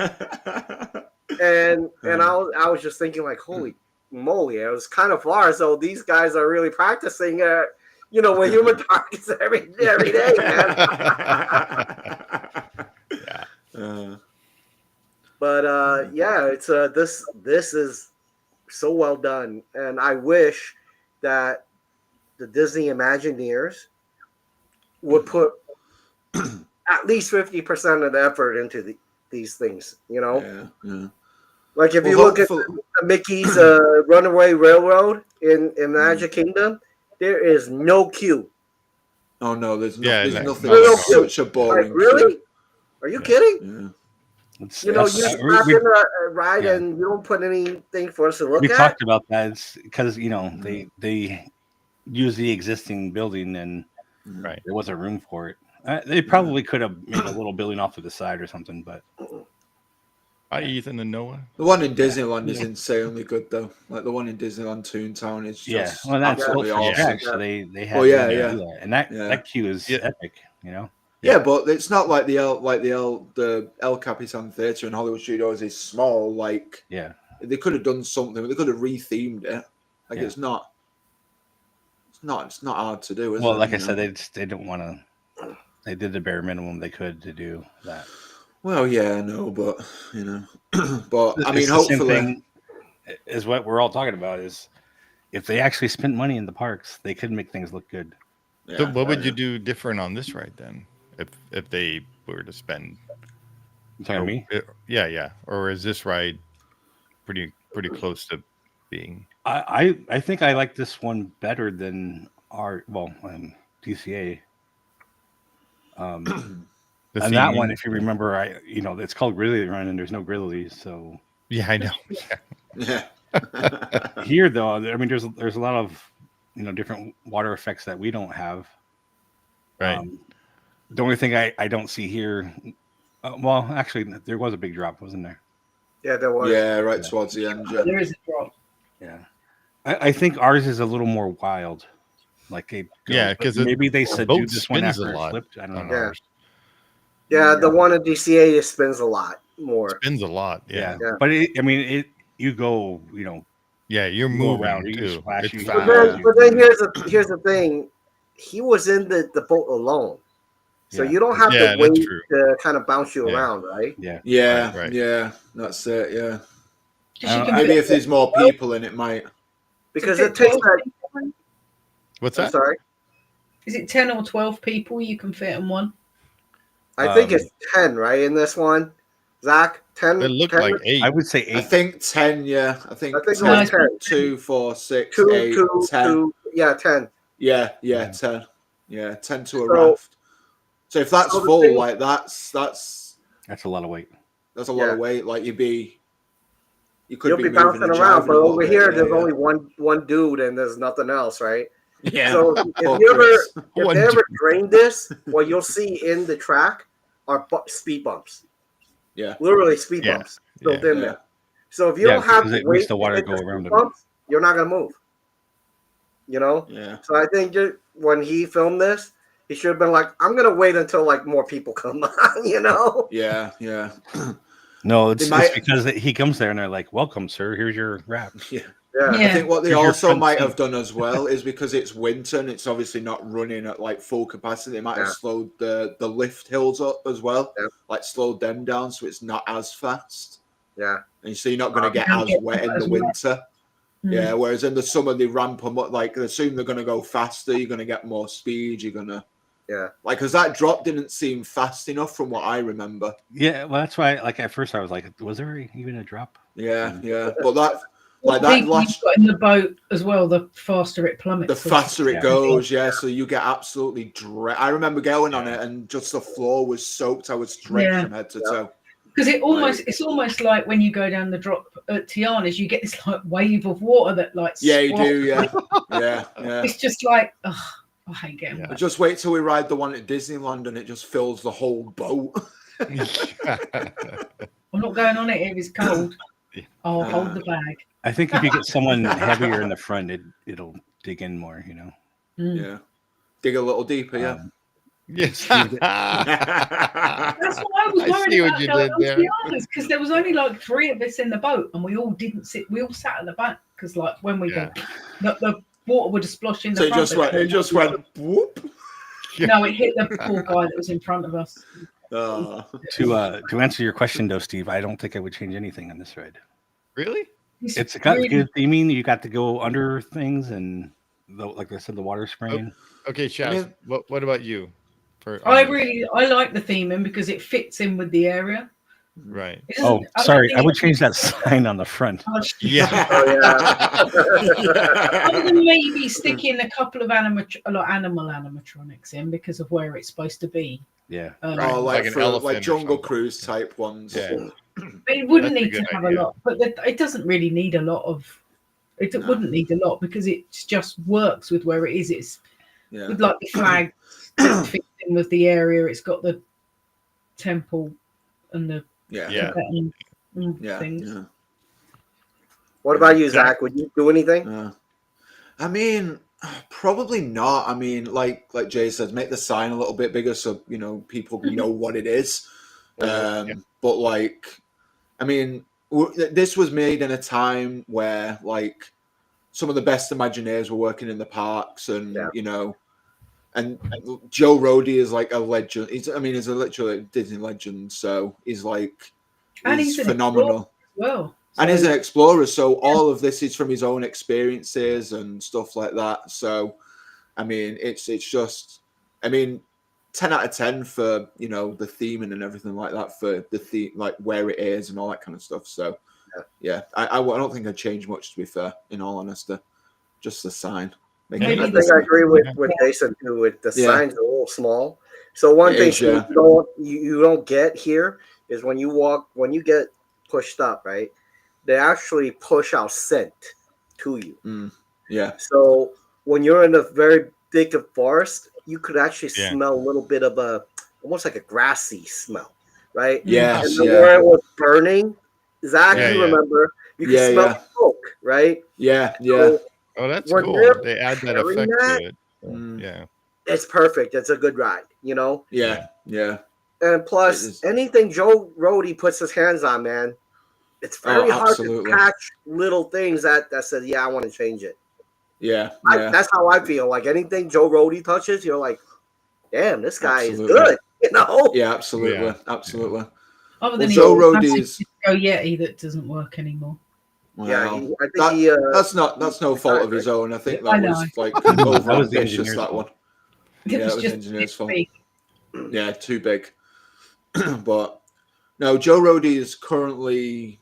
and I was just thinking like, "Holy moly!" It was kind of far, so these guys are really practicing. You know, with human targets every day, man. But yeah, it's this is so well done, and I wish that the Disney Imagineers would put at least 50% of the effort into these things. You know, yeah. like if Well, you look at hopefully- Mickey's Runaway Railroad in Magic Kingdom, there is no queue. Oh no, there's Yeah, nothing. no, It's such a boring. Like, really? Are you kidding? Yeah. You know, you wrap in a ride yeah. and you don't put anything for us to look We at. talked about that. It's because they use the existing building and Right. there wasn't room for it. They probably could have made a little building off to the side or something, but Hi, Ethan and Noah. The one in Disneyland is insanely good though. Like the one in Disneyland Toontown is just well, that's absolutely built from awesome. scratch, so they had Oh, yeah, to yeah. do that. And that queue is Yeah. epic, you know. Yeah, but it's not like the El Capitan Theatre in Hollywood Studios is small. Like Yeah, they could have done something. They could have rethemed it. Like Yeah. it's not hard to do. Is well, it, like I you said, know? they don't want to. They did the bare minimum they could to do that. Well, yeah, I know, but you know, but I It's mean, the same hopefully, thing is what we're all talking about. Is if they actually spent money in the parks, they could make things look good. yeah, So what would yeah. you do different on this ride then, if they were to spend? You talking to me? Yeah. Or is this ride pretty close to being? I think I like this one better than DCA. The The And that theme. one, if you remember, it's called Grizzly Run, and there's no grizzlies. So Yeah, I know. Yeah. here, though, I mean, there's a lot of different water effects that we don't have. Right. The only thing I don't see here, well, actually, there was a big drop, wasn't there? Yeah, there was. Yeah, right towards the end. Yeah. There is a drop. Yeah, I think ours is a little more wild. Like it goes, Yeah, but 'cause it- maybe they the subdued boat this one spins a after it lot flipped. I don't on know. Yeah. ours. Yeah, the one in DCA just spins a lot more. Spins a lot. Yeah. Yeah. But you go, Yeah, you're you go moving around, you too. splash, It's you But go fast. then, but then here's the thing. He was in the boat alone. So Yeah. you don't have Yeah, to wait that's true. to kind of bounce you Yeah. around, right? Yeah, Yeah, Right. yeah, that's it. Yeah, Because you can maybe fit if there's more people in, it might. Because fit it takes 12 that. people. What's I'm that? sorry. Is it 10 or 12 people you can fit in one? I think it's 10, right? In this one, Zach, 10. It looked 10 like 8. I would say I 8. think 10. Yeah, I think I think it 10, was 10. 2, 4, 6, Two, 8, two, 10. two. Yeah, 10. Yeah, Yeah. 10. Yeah, 10 to a So- raft. So if that's so the full, thing- like that's That's a lot of weight. a lot Yeah. of weight. Like you could You'll be be moving bouncing and around, jiving but a little over bit, here, yeah, there's yeah. only one dude, and there's nothing else, right? Yeah. So Poor if you ever Chris. if One they ever dude. drain this, what you'll see in the track are speed bumps. Yeah. Literally speed Yeah. bumps built in Yeah. there. So if you Yeah, don't have because to it wait makes the to water hit go the around speed them. bumps, you're not gonna move. You know. Yeah. So I think when he filmed this, he should have been like, "I'm gonna wait until like more people come on." You know. Yeah. Yeah. No, it's might- because he comes there and they're like, "Welcome, sir. Here's your wrap." Yeah. Yeah. I think what they Here's your also front might seat. have done as well is because it's winter and it's obviously not running at like full capacity, they might have Yeah. slowed the lift hills up as well, Yeah. like slowed them down so it's not as fast. Yeah. And so you're not going to get Don't as get wet in as the wet. winter. Mm. Yeah, whereas in the summer they ramp them up, like they assume they're going to go faster, you're going to get more speed, you're going to. Yeah. Like, because that drop didn't seem fast enough from what I remember. Yeah, well, that's why. Like at first, I was like, "Was there even a drop?" Yeah, yeah. But that, The like that people last. you've got in the boat as well, the faster it plummets. The faster it Yeah. goes, yeah. So you get absolutely I remember going on it, and just the floor was soaked. I was drenched Yeah. from head to toe. Because it's almost like when you go down the drop at Tiana's, you get this like wave of water that like Yeah, you squats. do. Yeah, yeah, yeah. It's just like, ugh, I hate getting Yeah. wet. Just wait till we ride the one at Disneyland, and it just fills the whole boat. I'm not going on it if it's cold. I'll hold the bag. I think if you get someone heavier in the front, it'll dig in more. Mm. Yeah, dig a little deeper. Yeah. Yes. That's what I was I worried see what about you going did on there. Tiana's because there was only like 3 of us in the boat and we all didn't sit. We all sat at the back because like when we Yeah. go, the water would have splashed in the So it front. just went. It just went. Whoop. No, it hit the poor guy that was in front of us. Uh, To answer your question, though, Steve, I don't think I would change anything on this ride. Really? It's got really- good theming. You got to go under things, and like I said, the water spraying. Okay, Chaz. mean- What about you? I like the theming because it fits in with the area. Right. It doesn't- Oh, I don't sorry, think I would it- change that sign on the front. Yeah. Other than maybe sticking a couple of animal animatronics in because of where it's supposed to be. Yeah, Oh, Like like an for elephant like or Jungle something. Cruise type ones. Yeah. But it wouldn't That's a need to good have idea. a lot, but it doesn't really need a lot of. It No. wouldn't need a lot because it just works with where it is. It's Yeah. with like the flag that fits in with the area. It's got the temple and the Yeah. Yeah. Tibetan Yeah. things. Yeah. What about you, Zach? Would you do anything? I mean, probably not. I mean, like Jay says, make the sign a little bit bigger so people know what it is. But like, I mean, this was made in a time where like some of the best Imagineers were working in the parks, and and Joe Rody is like a legend. He's a literally Disney legend. So he's like, And he's he's an phenomenal. Well, And so- he's an explorer, so all of this is from his own experiences and stuff like that. So, I mean, it's just, 10 out of 10 for the theming and everything like that, for the theme, like where it is and all that kind of stuff. So, yeah, I don't think I'd change much, to be fair. In all honesty, just the sign. Maybe I the think I agree with Yeah. Jason too. With the Yeah. signs a little small, So one It thing is, yeah. you don't get here is when you get pushed up, right? They actually push out scent to you. Yeah. So when you're in a very thick of forest, you could actually Yeah. smell a little bit of almost like a grassy smell, right? Yes. And then Yeah. where it was burning, Zach, Yeah, you yeah. remember, you could Yeah, smell yeah. smoke, right? Yeah. Yeah. So Oh, that's when cool. they're They add that preparing effect that, to it. So, yeah. it's perfect. It's a good ride, you know? Yeah. Yeah. And It plus, is. anything Joe Rody puts his hands on, man, it's very hard absolutely. to catch little things that says, yeah, I want to change it. Yeah. Yeah. That's how I feel. Like anything Joe Rody touches, you're like, damn, this guy is Absolutely. good. You know? Yeah. Absolutely. Yeah. Absolutely. Other Well, than Joe his Rody classic is. Disco Yeti that doesn't work anymore. Yeah, Well, I think he. that's no fault of his own. I think I that know. was like That over was the ambitious. engineer's That fault. one. It Yeah, was it was just engineer's fault. big. Yeah, too big. But no, Joe Rody is currently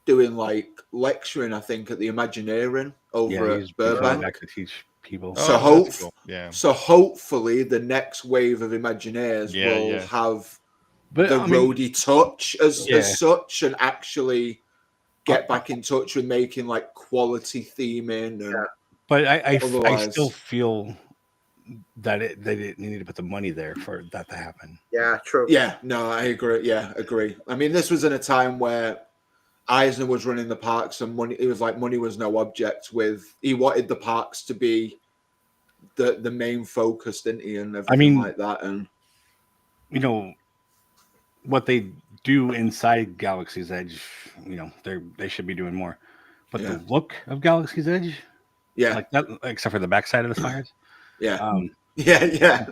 doing like lecturing, I think, at the Imagineering over Yeah, at he's coming Burbank. back to teach people. So Oh, that's cool. Yeah. So hopefully the next wave of Imagineers Yeah, will yeah. have But the I mean, roadie touch as Yeah. such, and actually get back in touch with making like quality theming. And but I Otherwise- still feel that they need to put the money there for that to happen. Yeah, true. yeah, no, I agree. Yeah, agree. I mean, this was in a time where Eisner was running the parks, and money. It was like money was no object. He wanted the parks to be the main focus, didn't he? And everything like that. And You know what they do inside Galaxy's Edge. You know they should be doing more. But Yeah. the look of Galaxy's Edge, yeah, like that, except for the backside of the spires, yeah, yeah.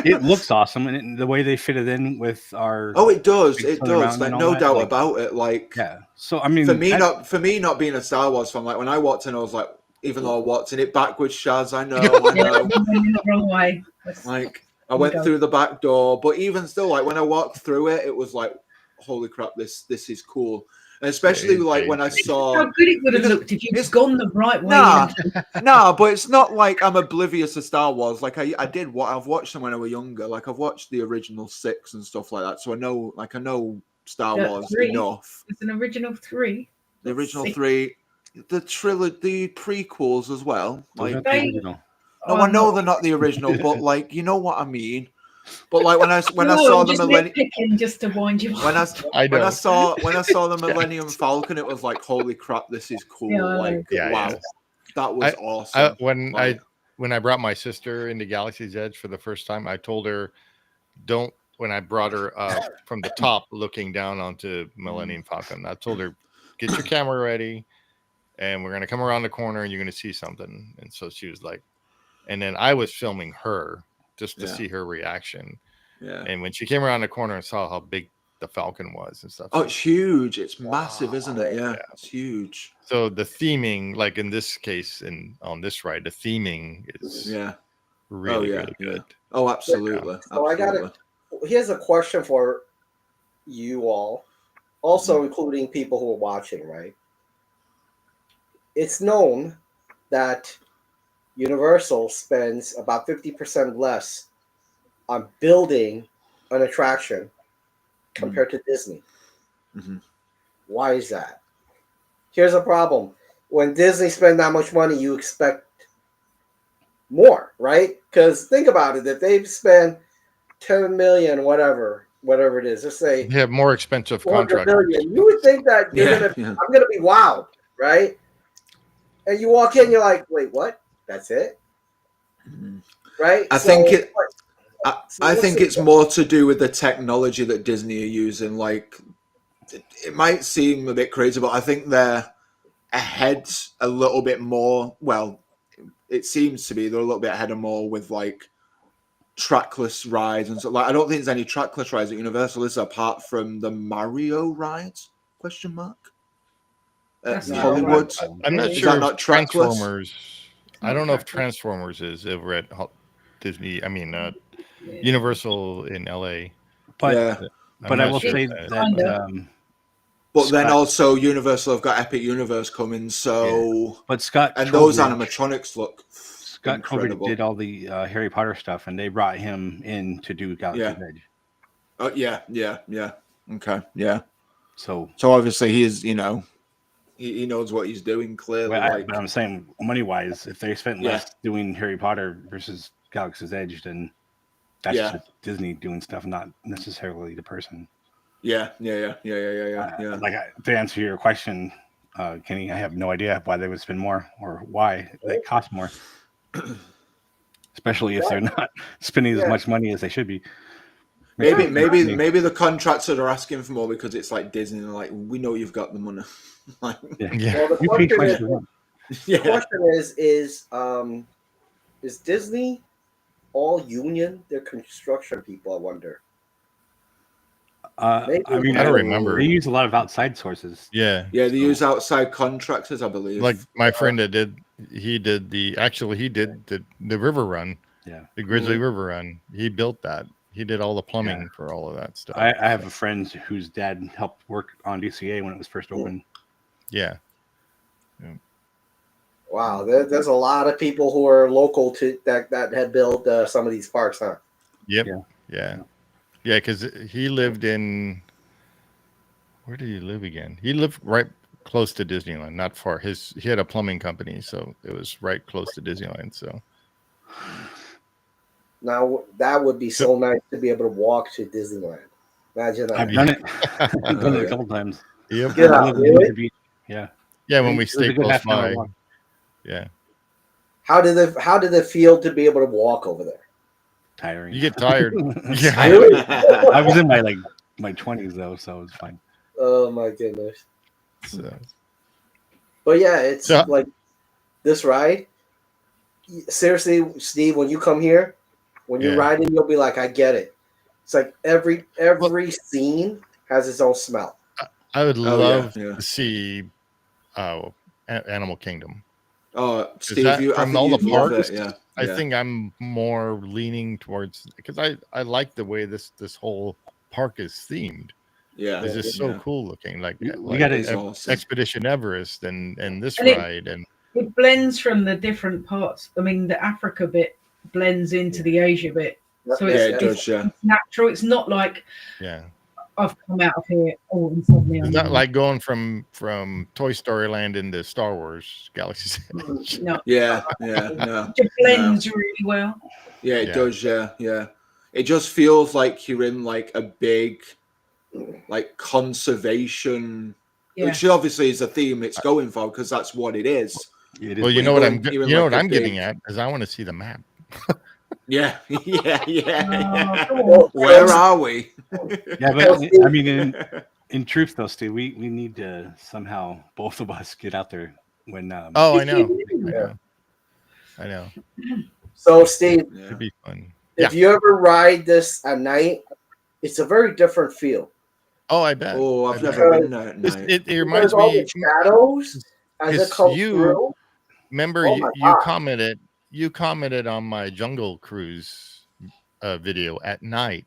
it looks awesome, and the way they fit it in with our Oh, it does. Big It Thunder does. Mountain Like and all no that, doubt like- about it. Like yeah. So I mean, for me not being a Star Wars fan, like when I walked in, I was like, even though I walked in it backwards, Shaz, I know. Yeah, I'm going the wrong way. Like I went through the back door, but even still, like when I walked through it, it was like, holy crap, this is cool. And especially like when I saw How good it would have because looked if you'd gone the right way. Nah, but it's not like I'm oblivious to Star Wars. Like I've watched them when I was younger. Like I've watched the original 6 and stuff like that. So I know Star Yeah, Wars 3. enough. It's an original 3. The original 6. 3, the trilogy, the prequels as well. those Like aren't the They- original. no, I know they're not the original, but like you know what I mean. But like when I saw the Millennium. Picking just to wind you When up. when I saw the Millennium Falcon, it was like, holy crap, this is cool. Yeah, I like, know. Yeah, wow, yeah. that was awesome. When I brought my sister into Galaxy's Edge for the first time, I told her, don't. When I brought her from the top, looking down onto Millennium Falcon, I told her, get your camera ready, and we're gonna come around the corner, and you're gonna see something. And so she was like, and then I was filming her just to see her reaction. Yeah. And when she came around the corner and saw how big the Falcon was and stuff. Oh, it's huge. It's massive, isn't it? Yeah, it's huge. So the theming, like in this case, on this ride, the theming is really, really good. Oh, absolutely. So absolutely. Here's a question for you all, also including people who are watching, right? It's known that Universal spends about 50% less on building an attraction compared to Disney. Mm-hmm. Why is that? Here's a problem. When Disney spend that much money, you expect more, right? Because think about it. If they spend 10 million, whatever it is, let's say They have more expensive 400 contracts. million, you would think that I'm gonna be wowed, right? And you walk in, you're like, wait, what? That's it? Right? I think it's more to do with the technology that Disney are using. Like, it might seem a bit crazy, but I think they're ahead a little bit more. Well, it seems to be they're a little bit ahead of more with like trackless rides and so. Like, I don't think there's any trackless rides at Universal, is there, apart from the Mario rides? Question mark. That's not Hollywood. I'm not Is sure that if not trackless? Transformers. I don't know if Transformers is over at Disney. I mean, Universal in LA. But Yeah. but I will say that. But then Scott- also Universal have got Epic Universe coming, so But Scott and those Trowbridge- animatronics look Scott incredible. Covert did all the Harry Potter stuff, and they brought him in to do Galaxy's Edge. Oh yeah. Okay, yeah. So obviously he's he knows what he's doing clearly. but I'm saying money wise, if they spent less doing Harry Potter versus Galaxy's Edge, then that's just Disney doing stuff, not necessarily the person. Yeah. To answer your question, Kenny, I have no idea why they would spend more or why they cost more, especially if they're not spending as much money as they should be. Maybe the contractors are asking for more because it's like Disney. And like, we know you've got the money. Well, the You paid question twice as much. The question is Disney all union? They're construction people, I wonder. I mean, I don't remember. They use a lot of outside sources. Yeah. They use outside contractors, I believe. Like my friend that did the river run. Yeah. The Grizzly River run. He built that. He did all the plumbing for all of that stuff. I have a friend whose dad helped work on DCA when it was first opened. Yeah. Wow, there's a lot of people who are local to that had built some of these parks, huh? Yep. Yeah. Because he lived in. Where did he live again? He lived right close to Disneyland, not far. He had a plumbing company, so it was right close to Disneyland. So. Now that would be so nice to be able to walk to Disneyland. Imagine that. I've done it. I've done it a couple times. Yep. Get out, really? Yeah. Yeah, when we It was a stayed good close half an hour by. walk. Yeah. How did it feel to be able to walk over there? Tiring. You get tired. Yeah. Really? I was in my 20s though, so it was fine. Oh my goodness. So, But yeah, it's So- like this ride. Seriously, Steve, when you come here, when you're Yeah. riding, you'll be like, I get it. It's like every scene has its own smell. I would love yeah. to see Animal Kingdom. Oh, Is Steve, that I from think all the you'd love parks? it, yeah. I think I'm more leaning towards because I like the way this whole park is themed. Yeah. It's just so cool looking. Like gotta- It's awesome. Expedition Everest and this And ride and It blends from the different parts. I mean, the Africa bit blends into the Asia bit. So Yeah, it's, it does, yeah. it's natural. It's not like yeah. I've come out of here and suddenly It's I'm not like going from Toy Story Land into Star Wars Galaxy's Edge. no. Yeah, no. It blends really well. Yeah, it Yeah. does, yeah. It just feels like you're in like a big like conservation, Yeah. which obviously is a theme it's going for because that's what it is. It is Well, you when know you what go I'm in- even you know like what a I'm getting big- at is I want to see the map. Yeah. Oh, come on. Well, Where are we? Yeah, but I mean, in truth, though, Steve, we need to somehow both of us get out there when. Oh, I If know. you I know. So, Steve, Yeah. It'd be fun. if you ever ride this at night, it's a very different feel. Oh, I bet. Oh, I I've bet. never been there at This- night. It There's reminds all me. the shadows as It's it comes you. through. Remember, Oh you, my you God. commented. You commented on my Jungle Cruise video at night.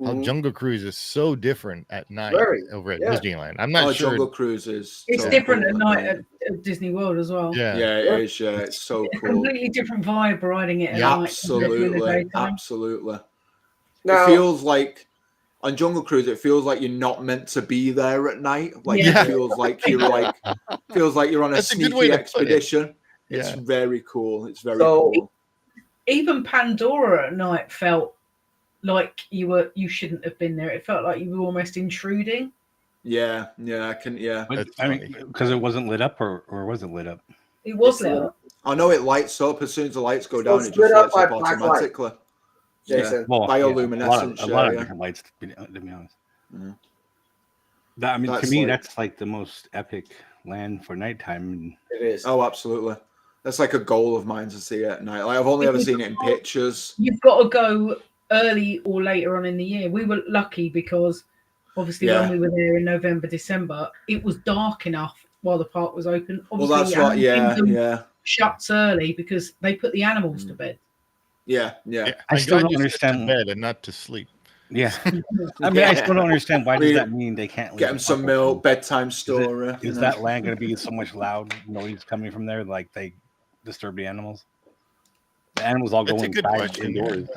How Mhm. Jungle Cruise is so different at night Very, over at yeah. Disneyland. I'm not sure. Jungle Cruises. It's different at night at Disney World as well. Yeah. Yeah, it is. Yeah, it's so It's a cool. completely different vibe riding it at Yeah, night. compared to in the Absolutely, daytime. absolutely. Now, It feels like on Jungle Cruise, it feels like you're not meant to be there at night. Like Yeah. it feels like you're on a That's a good way sneaky to put it. expedition. It's Yeah. very cool. It's very So- cool. Even Pandora at night felt like you shouldn't have been there. It felt like you were almost intruding. Yeah, I can. Yeah, But, That's I mean, because it wasn't lit up, or was it lit up? It was It's, lit up. I know it lights up as soon as the lights go So down. it's It lit just up lights by up black light. automatically. Jason, Well, Bioluminescence, a lot of yeah. different lights, to be honest. Yeah. That, I mean, That's to me, like- that's like the most epic land for nighttime. it is. Oh, absolutely. That's like a goal of mine to see it at night. Like I've only ever seen it in pictures. You've got to go early or later on in the year. We were lucky because obviously Yeah. when we were there in November, December, it was dark enough while the park was open. Well, Obviously, that's what. Animal Yeah, Kingdom yeah. shuts early because they put the animals to bed. Yeah. Yeah, I I'm still glad don't you said understand- to bed and not to sleep. Yeah, I mean, I still don't understand why does that mean they can't leave Get the them some park milk, open? bedtime story. Is that land going to be so much loud noise coming from there, like they disturb the animals? the animals all go That's a good inside question. indoors.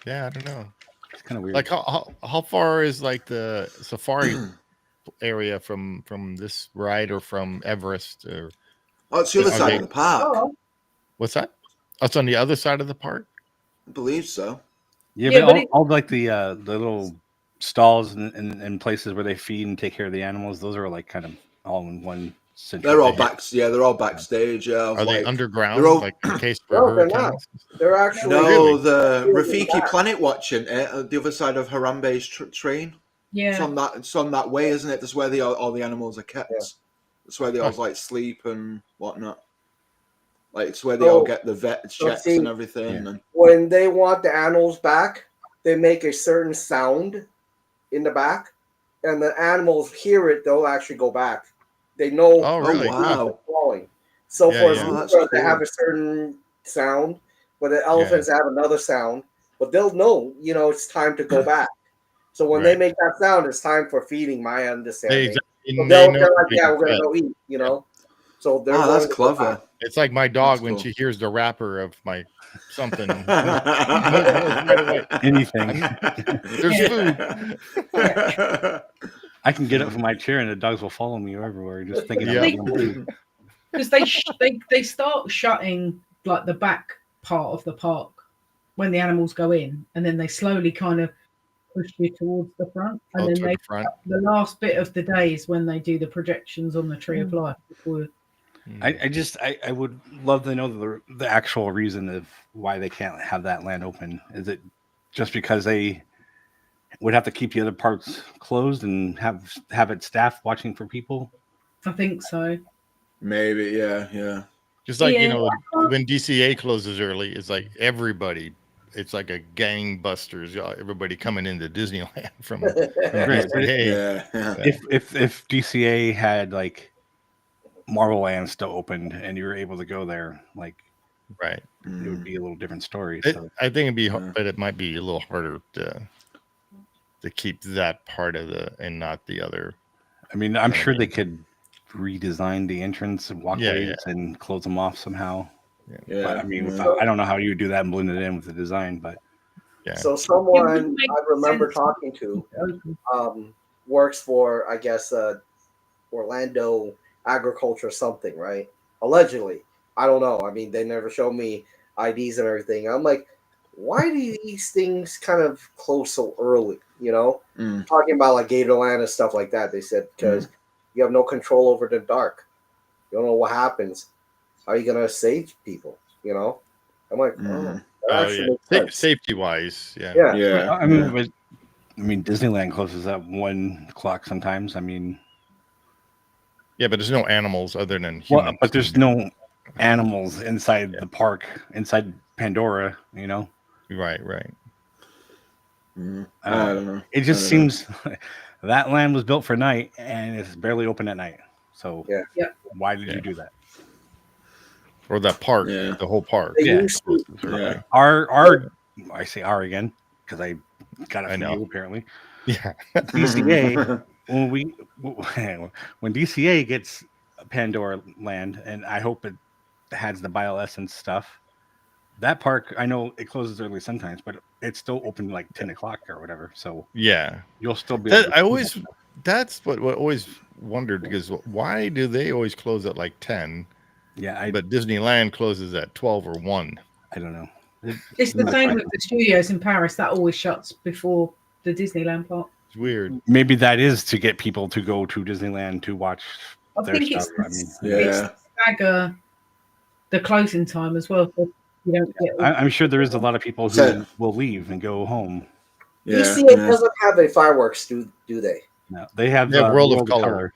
I don't know. It's kind of weird. Like how far is like the safari area from this ride or from Everest or Oh, it's the other Are side they- of the park. Oh, what's that? Oh, it's on the other side of the park. I believe so. Yeah, Yeah, but but all like the little stalls and places where they feed and take care of the animals, those are like kind of all in one central. They're all thing. back. Yeah, they're all backstage. Yeah, Are they like, underground, they're all- like in case for No, they're not. hurricanes? They're actually No, Really? the Really Rafiki back. Planet watching it, the other side of Harambe's train. It's yeah. on that. It's on that way, isn't it? That's where all the animals are kept. Yeah. That's where they all Huh. like sleep and whatnot. Like it's where they all So- get the vet so checks see- and everything. Yeah. And when they want the animals back, they make a certain sound in the back, and the animals hear it. They'll actually go back. They know Oh, really? wow. they're falling. So Yeah, for yeah. a Oh, that's zebra, they cool. have a certain sound, but the elephants have another sound. But they'll know, it's time to go back. So when they Right. make that sound, it's time for feeding. My understanding. So They they're know like, they yeah, can we're gonna fed. go eat. So they're Oh, that's going to go clever. back. It's like my dog That's when cool. she hears the wrapper of my something. Knows right away. Anything. There's Yeah. food. I can get up from my chair and the dogs will follow me everywhere, just thinking Yeah. I'm giving them food. Because they start shutting like the back part of the park when the animals go in, and then they slowly kind of push you towards the front, and Oh, then to they the front. the last bit of the day is when they do the projections on the Tree of Life. Before, I would love to know the actual reason of why they can't have that land open. Is it just because they would have to keep the other parts closed and have it staffed watching for people? I think so. Maybe, yeah. Just like, Yeah. when DCA closes early, it's like everybody, it's like a gangbusters. Everybody coming into Disneyland from Right, but DCA. Yeah. if DCA had like Marvel Land still opened and you were able to go there, like Right. it would be a little different story. It- So I think it'd be, Yeah. but it might be a little harder to keep that part of and not the other. I mean, I'm Yeah, sure yeah. they could redesign the entrance and walkways and close them off somehow. Yeah. But I mean, yeah. without, I don't know how you would do that and blend it in with the design, but Yeah. So It someone wouldn't make I remember sense. talking to Open. works for, I guess, Orlando Agriculture something, right? Allegedly. I don't know. I mean, they never showed me IDs and everything. I'm like, why do these things kind of close so early? Mm. Talking about like Gatorland and stuff like that. They said because you have no control over the dark. You don't know what happens. How are you gonna save people? I'm like, Mm. that actually makes sense. Safety wise, yeah. Yeah. Yeah. I mean, Disneyland closes at 1:00 sometimes. I mean, Yeah, but there's no animals other than well, humans. but there's no animals inside the park, inside Pandora. Right. Mm. I I don't don't know. It just I don't know. seems that land was built for night and it's barely open at night. So Yeah. why did Yeah. you do that? Or that park, Yeah. the whole park. They Yeah. used to, Yeah. Our I say our again because I got it I from know. you apparently. Yeah. DCA when DCA gets Pandora Land, and I hope it has the bioluminescence stuff. That park, I know it closes early sometimes, but it's still open like 10:00 or whatever. So Yeah. you'll still be. Able to That's what always wondered, because why do they always close at like 10, yeah, but Disneyland closes at 12 or 1? I don't know. It's the same with the studios in Paris. That always shuts before the Disneyland park. It's weird. Maybe that is to get people to go to Disneyland to watch I their think stuff. it's Yeah. stagger the closing time as well. So you don't get all I'm sure there is a lot of people who So- will leave and go home. Yeah. DCA yeah. doesn't have any fireworks, do they? No, they have Yeah, World of Color.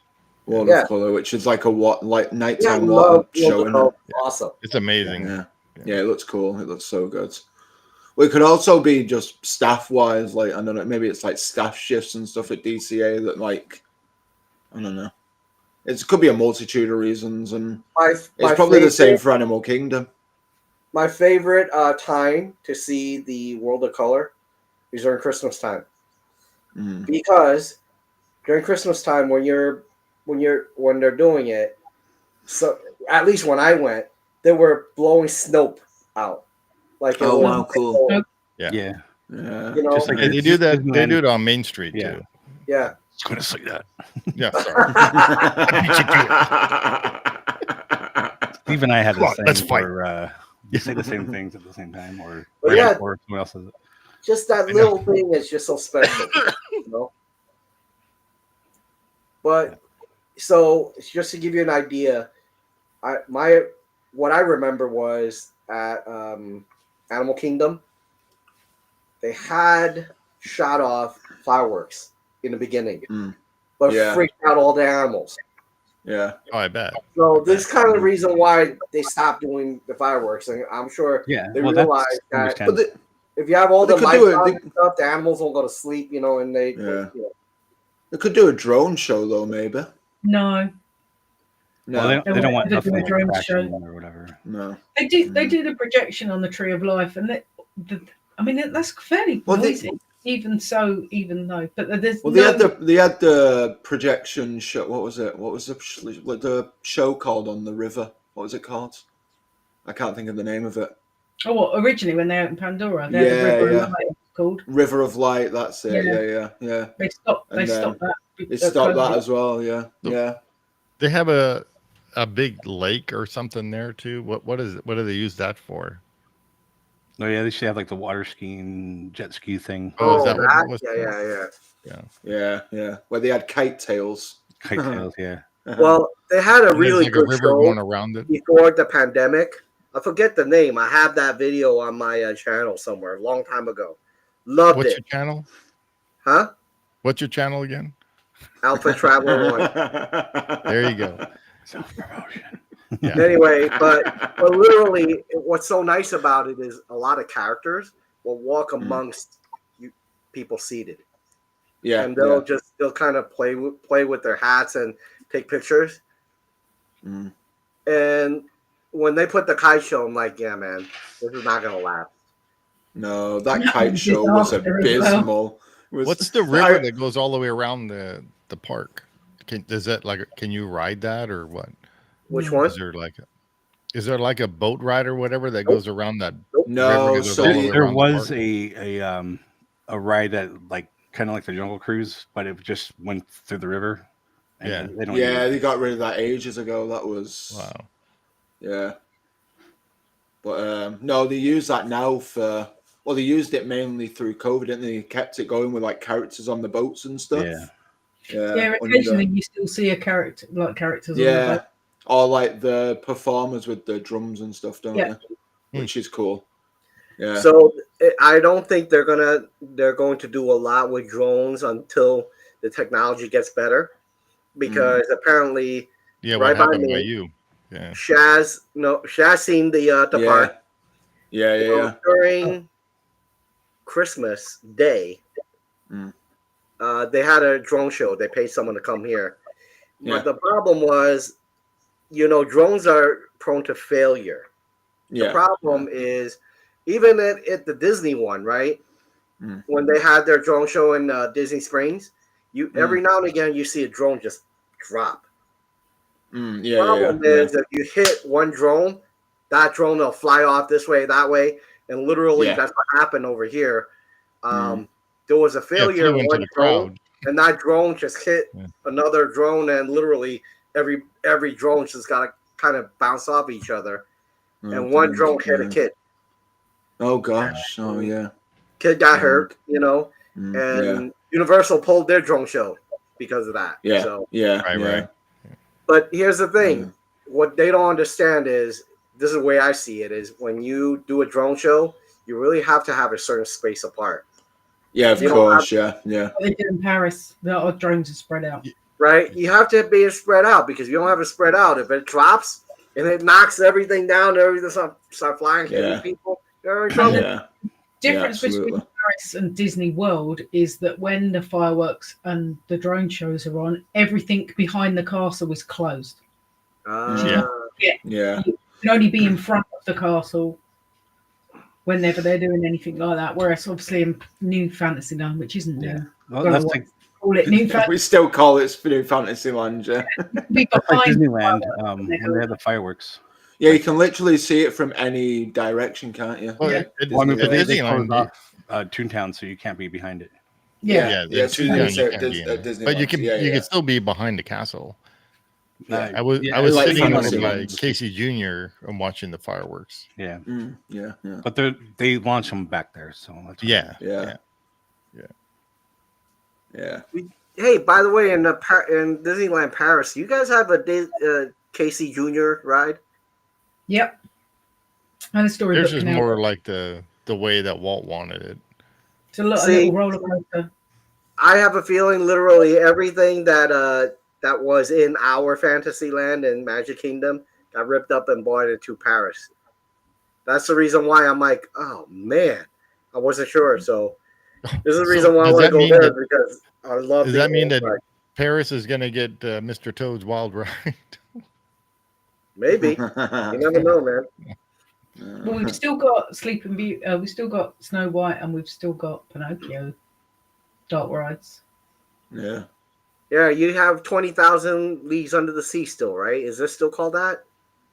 World Yeah. of Color, which is like a Yeah, nighttime I water love show. World of Color. Awesome. It's amazing. Yeah, it looks cool. It looks so good. Well, it could also be just staff wise, like I don't know, maybe it's like staff shifts and stuff at DCA that like I don't know. It could be a multitude of reasons, and It's it's probably the same for Animal Kingdom. My favorite time to see the World of Color is during Christmas time, Mm. because during Christmas time when they're doing it, so at least when I went, they were blowing snow out. Like it Oh, was, wow, cool. Yeah. Yeah. Yeah. you know, Just like They do that. They Disneyland. do it on Main Street Yeah. too. yeah. I was going to say that. Yeah, sorry. Steve and I had Come the on, same let's fight. where we say the same things at the same time, or But right yeah. before someone else says it. Just that I know. little thing is just so special, you know. But so just to give you an idea, what I remember was at Animal Kingdom, they had shot off fireworks in the beginning, but Yeah. freaked out all the animals. Yeah. Oh, I bet. So this kind of the reason why they stopped doing the fireworks, and I'm sure Yeah. they Well, realized that's that understandable. But if you have all They the could lights do it, on they- and stuff, the animals won't go to sleep, you know, and they Yeah. you know, they could do a drone show though, maybe. No, No, Well, They they don't want wanted to nothing do a like drone crashing show. or whatever. no. they do. They do the projection on the Tree of Life, and I mean that's fairly Well, noisy. Even though, but there's Well, no. they had the projection show. What was it? What was the show called on the river? What was it called? I can't think of the name of it. Oh, what, originally when they opened Pandora, they had the Yeah, River yeah. of Light, it's called. River of Light. That's it. Yeah. Yeah. They stopped. They And then stopped that. They stopped that as well. Yeah, So- yeah. They have a big lake or something there too. What is it? What do they use that for? No, yeah, they should have like the water skiing, jet ski thing. Oh, is that what it was? Yeah. Where they had kite tails. Kite tails, yeah. Well, they had a And there's really like a good river show going around it. before the pandemic. I forget the name. I have that video on my channel somewhere a long time ago. Loved What's it. your channel? Huh? What's your channel again? Alpha Traveler 1. There you go. Self promotion. Yeah. Anyway, but literally, what's so nice about it is a lot of characters will walk amongst you people seated, Yeah, and they'll kind of play with their hats and take pictures. Mm. And when they put the kite show, I'm like, yeah, man, this is not gonna last. No, that kite show was abysmal. What's the river that goes all the way around the park? Can you ride that or what? Which one? Is there like a boat ride or whatever that goes around that? No, river that goes so all the way There around the was park? a ride that like kind of like the Jungle Cruise, but it just went through the river. And Yeah. they don't. Yeah, use they it. got rid of that ages ago. That was Wow. yeah. But no, they use that now for. Well, they used it mainly through COVID, and they kept it going with like characters on the boats and stuff. Yeah. Yeah. Occasionally you still see a characters on the Yeah, boat. or like the performers with the drums and stuff, don't Yeah. they? Which is cool. Yeah. So I don't think they're going to do a lot with drones until the technology gets better, because apparently Yeah, Right what by happened by me. you? Yeah. Shaz seen the park. Yeah. You know, during Christmas Day. Mm. They had a drone show. They paid someone to come here. Yeah. But the problem was, drones are prone to failure. Yeah. The problem is, even at the Disney one, right? Mm. When they had their drone show in Disney Springs, every now and again you see a drone just drop. Yeah. Problem is, if you hit one drone, that drone will fly off this way, that way, and literally that's what happened over here. There was a failure in into one the drone, crowd. and that drone just hit another drone, and literally every drone just got to kind of bounce off each other, and one drone hit a kid. Oh gosh! Oh yeah. Kid got hurt, and Yeah. Universal pulled their drone show because of that. Yeah. So, Yeah. Right. but here's the thing: what they don't understand is, this is the way I see it: is when you do a drone show, you really have to have a certain space apart. Yeah, of You don't course. have- Yeah. What they did in Paris, the drones are spread out. Right? You have to be spread out, because if you don't have it spread out, if it drops and it knocks everything down, and everything start flying, hitting people, you're in trouble. Yeah. Difference between absolutely. Paris and Disney World is that when the fireworks and the drone shows are on, everything behind the castle is closed. Yeah. You can only be in front of the castle whenever they're doing anything like that. Whereas obviously in New Fantasyland, which isn't new, Well, Don't know that's what- like call it New Fantasyland. We still call it New Fantasyland. Yeah. Be that's like behind the Disneyland fireworks when they had the fireworks. Yeah, you can literally see it from any direction, can't you? Well, Yeah. Well, I mean, at but they Disneyland, closed off Toontown, so you can't be behind it. Yeah. yeah, So Toontown, you you say can't be in at there. Disneyland. But you can Yeah, you can still be behind the castle. Yeah. I was Yeah, I was like sitting fantasy over by ones. Casey Jr. and watching the fireworks. Yeah, Yeah. but they launch them back there, so that's Yeah, Yeah. Yeah. Hey, by the way, in Disneyland Paris, you guys have a Casey Jr. ride? Yep. And a Theirs storybook is canal. more like the way that Walt wanted it. It's a See- little roller coaster. I have a feeling literally everything that was in our Fantasyland and Magic Kingdom got ripped up and brought into Paris. That's the reason why I'm like, oh man, I wasn't sure. So this is the So reason why I does want to that go mean there that- because I love. Does the that mean old that ride. Paris is going to get Mr. Toad's Wild Ride? Maybe you never know, man. Well, we've still got Sleeping Beauty. We've still got Snow White, and we've still got Pinocchio dark rides. Yeah. Yeah, you have 20,000 Leagues Under the Sea still, right? Is this still called that,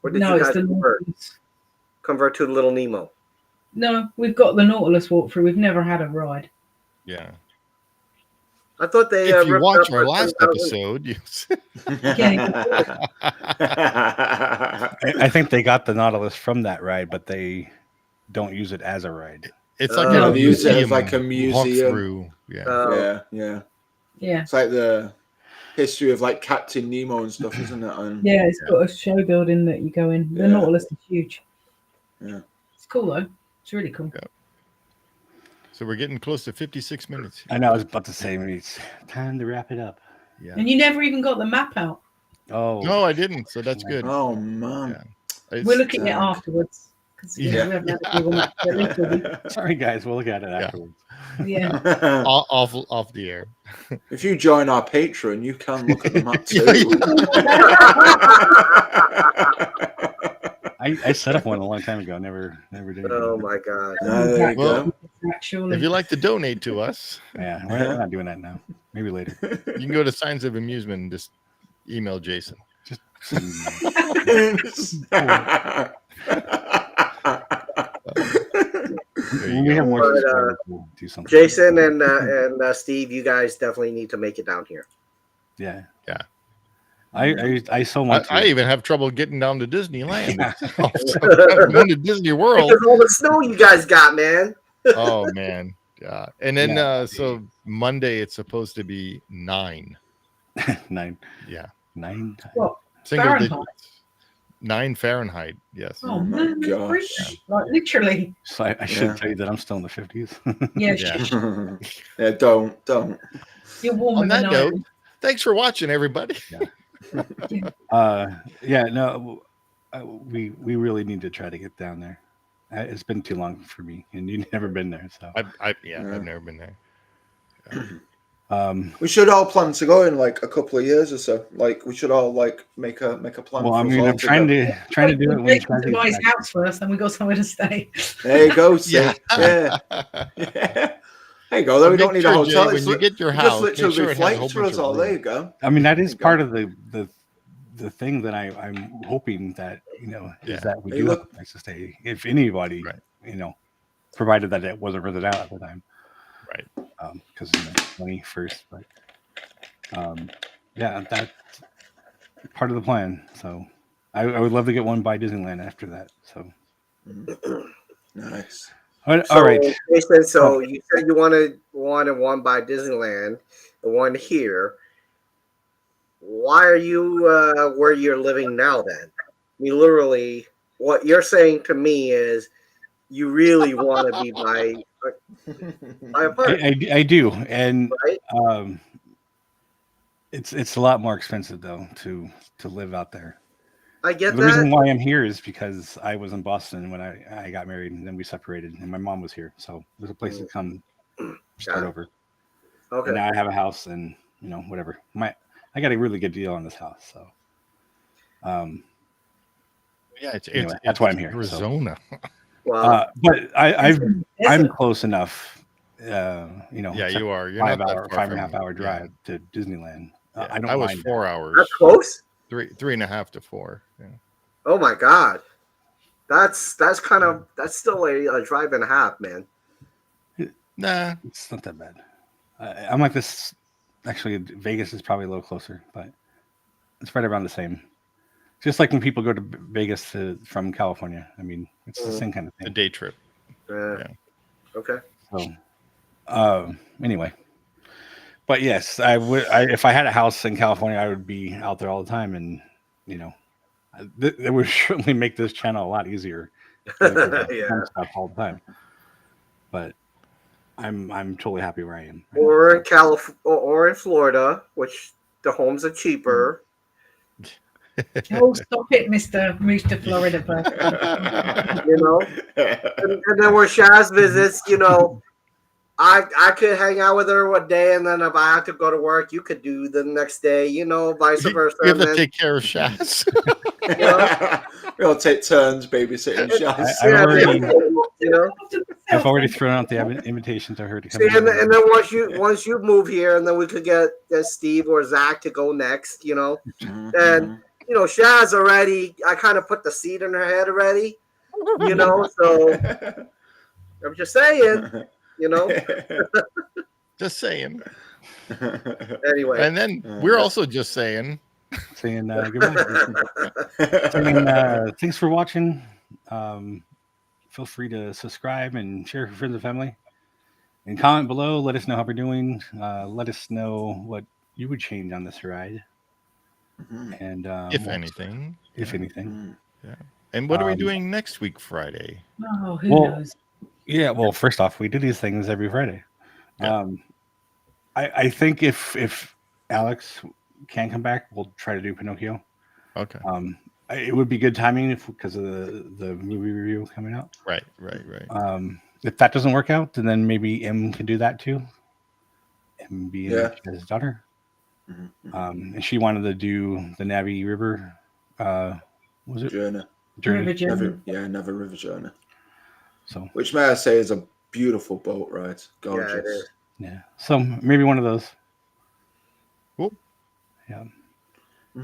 or did No, you it's guys the Nautilus. convert to Little Nemo? No, we've got the Nautilus walkthrough. We've never had a ride. Yeah. I thought they If you ripped watch up our the last 10,000. episode, you I think they got the Nautilus from that ride, but they don't use it as a ride. it's like No, a they use it as museum like a museum. walkthrough. Yeah. Oh, Yeah. Yeah, It's like the history of like Captain Nemo and stuff, isn't it? And yeah. It's got a show building that you go in. The Yeah. Nautilus is huge. Yeah. It's cool though. It's really cool. So we're getting close to 56 minutes. I know I was about to say maybe it's time to wrap it up. Yeah. And you never even got the map out. Oh No, I didn't. So that's good. oh man. It's- We're looking at it dark. afterwards because Yeah. we haven't had a Google map yet, literally. sorry guys, we'll look at it afterwards. Yeah. off the air. If you join our Patreon, you can look at the map too. I set up one a long time ago. Never did. oh anything. my god! There you go. Actually, If you like to donate to us, Yeah, we're not doing that now. Maybe later. you can go to Signs of Amusement and just email Jason. There When you we go. have more But, subscribers, we'll do something. Jason and Steve, you guys definitely need to make it down here. Yeah. Yeah. I so want to. I even have trouble getting down to Disneyland. Yeah. I'm going to Disney World. Because all the snow you guys got, man. Oh man. Yeah. And then Yeah. so Monday it's supposed to be 9. 9 Yeah. times. what? Single Fahrenheit? digits. 9 Fahrenheit. Yes. Oh my man, that's gosh. British. Like literally. So I should Yeah. tell you that I'm still in the 50s. Yeah, Yeah. Yeah, don't. you're warmer On that than note, thanks for watching, everybody. Yeah, no, we really need to try to get down there. It's been too long for me, and you've never been there, so I've Yeah. never been there. We should all plan to go in like a couple of years or so. Like we should all like make a plan. well, for I us mean, all I'm to trying go. to do it when Take Travis to buy his gets back. house first, and we got somewhere to stay. There you go. See? Yeah. Yeah. Yeah. There you go. Then we don't Make need a sure, Jay, hotel. when It's you li- get your just house, make literally sure it has a whole flights for bunch us of all. There room. you go. I mean, that There is you go. part of the thing that I'm hoping that Yeah. is that we Hey, do look- have a place to stay. If anybody, Right. provided that it wasn't rented out at the time, Right. because 21st, but yeah, that's part of the plan. So I would love to get one by Disneyland after that. So Nice. all right. Jason, so you said you wanted one by Disneyland, the one here. Why are you where you're living now then? I mean, literally, what you're saying to me is you really want to be by a park, I do, and right? it's a lot more expensive though to live out there. I get The reason that. why I'm here is because I was in Boston when I got married, and then we separated, and my mom was here, so there's a place to come start over. Okay. And now I have a house, and whatever. I got a really good deal on this house, so Yeah, Anyway, that's why I'm here, so. Arizona. Well, but I'm Desert. close enough. Yeah, it's a you are. You're not that far 5.5 from hour me. drive to Disneyland. Yeah. I don't I was mind 4 that. hours. that's close. 3.5 to 4. Yeah. Oh my god. That's still a drive and a half, man. Nah, It's not that bad. I'm like this. Actually, Vegas is probably a little closer, but it's right around the same. Just like when people go to Vegas from California. I mean, it's the same kind of a thing. day trip. Yeah. Okay. So, anyway, but yes, I would. If I had a house in California, I would be out there all the time, and it would certainly make this channel a lot easier. Yeah. Stuff all the time, but I'm totally happy where I am. Or in or in Florida, which the homes are cheaper. Oh, stop it, Mr. Florida person. You know, and then where Shaz visits, I could hang out with her one day, and then if I had to go to work, you could do the next day, vice versa. You have to and then, take care of Shaz. We all take turns babysitting Shaz. I've already thrown out the invitation to her to come. See, and then once you move here, and then we could get Steve or Zach to go next, and Shaz already. I kind of put the seed in her head already, So I'm just saying, Just saying. Anyway, And then we're also just saying. Saying goodbye. Saying, thanks for watching. Feel free to subscribe and share with friends and family. And comment below. Let us know how we're doing. Let us know what you would change on this ride. And If anything. If anything. Yeah. And what are we doing next week, Friday? Oh, who knows? Yeah, well, first off, we do these things every Friday. Yeah. I think if Alex can come back, we'll try to do Pinocchio. Okay. It would be good timing because of the movie review coming out. Right. If that doesn't work out, then maybe M can do that too. M being his daughter. And she wanted to do the Navi River. Was it Journey? River Journey. Never River Journey. So, which may I say is a beautiful boat ride. Gorgeous. Yeah, it is. Yeah. So maybe one of those. Cool. Yeah.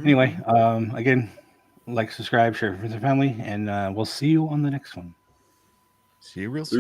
Anyway, again, like, subscribe, share with friends and family, and we'll see you on the next one. See you real soon.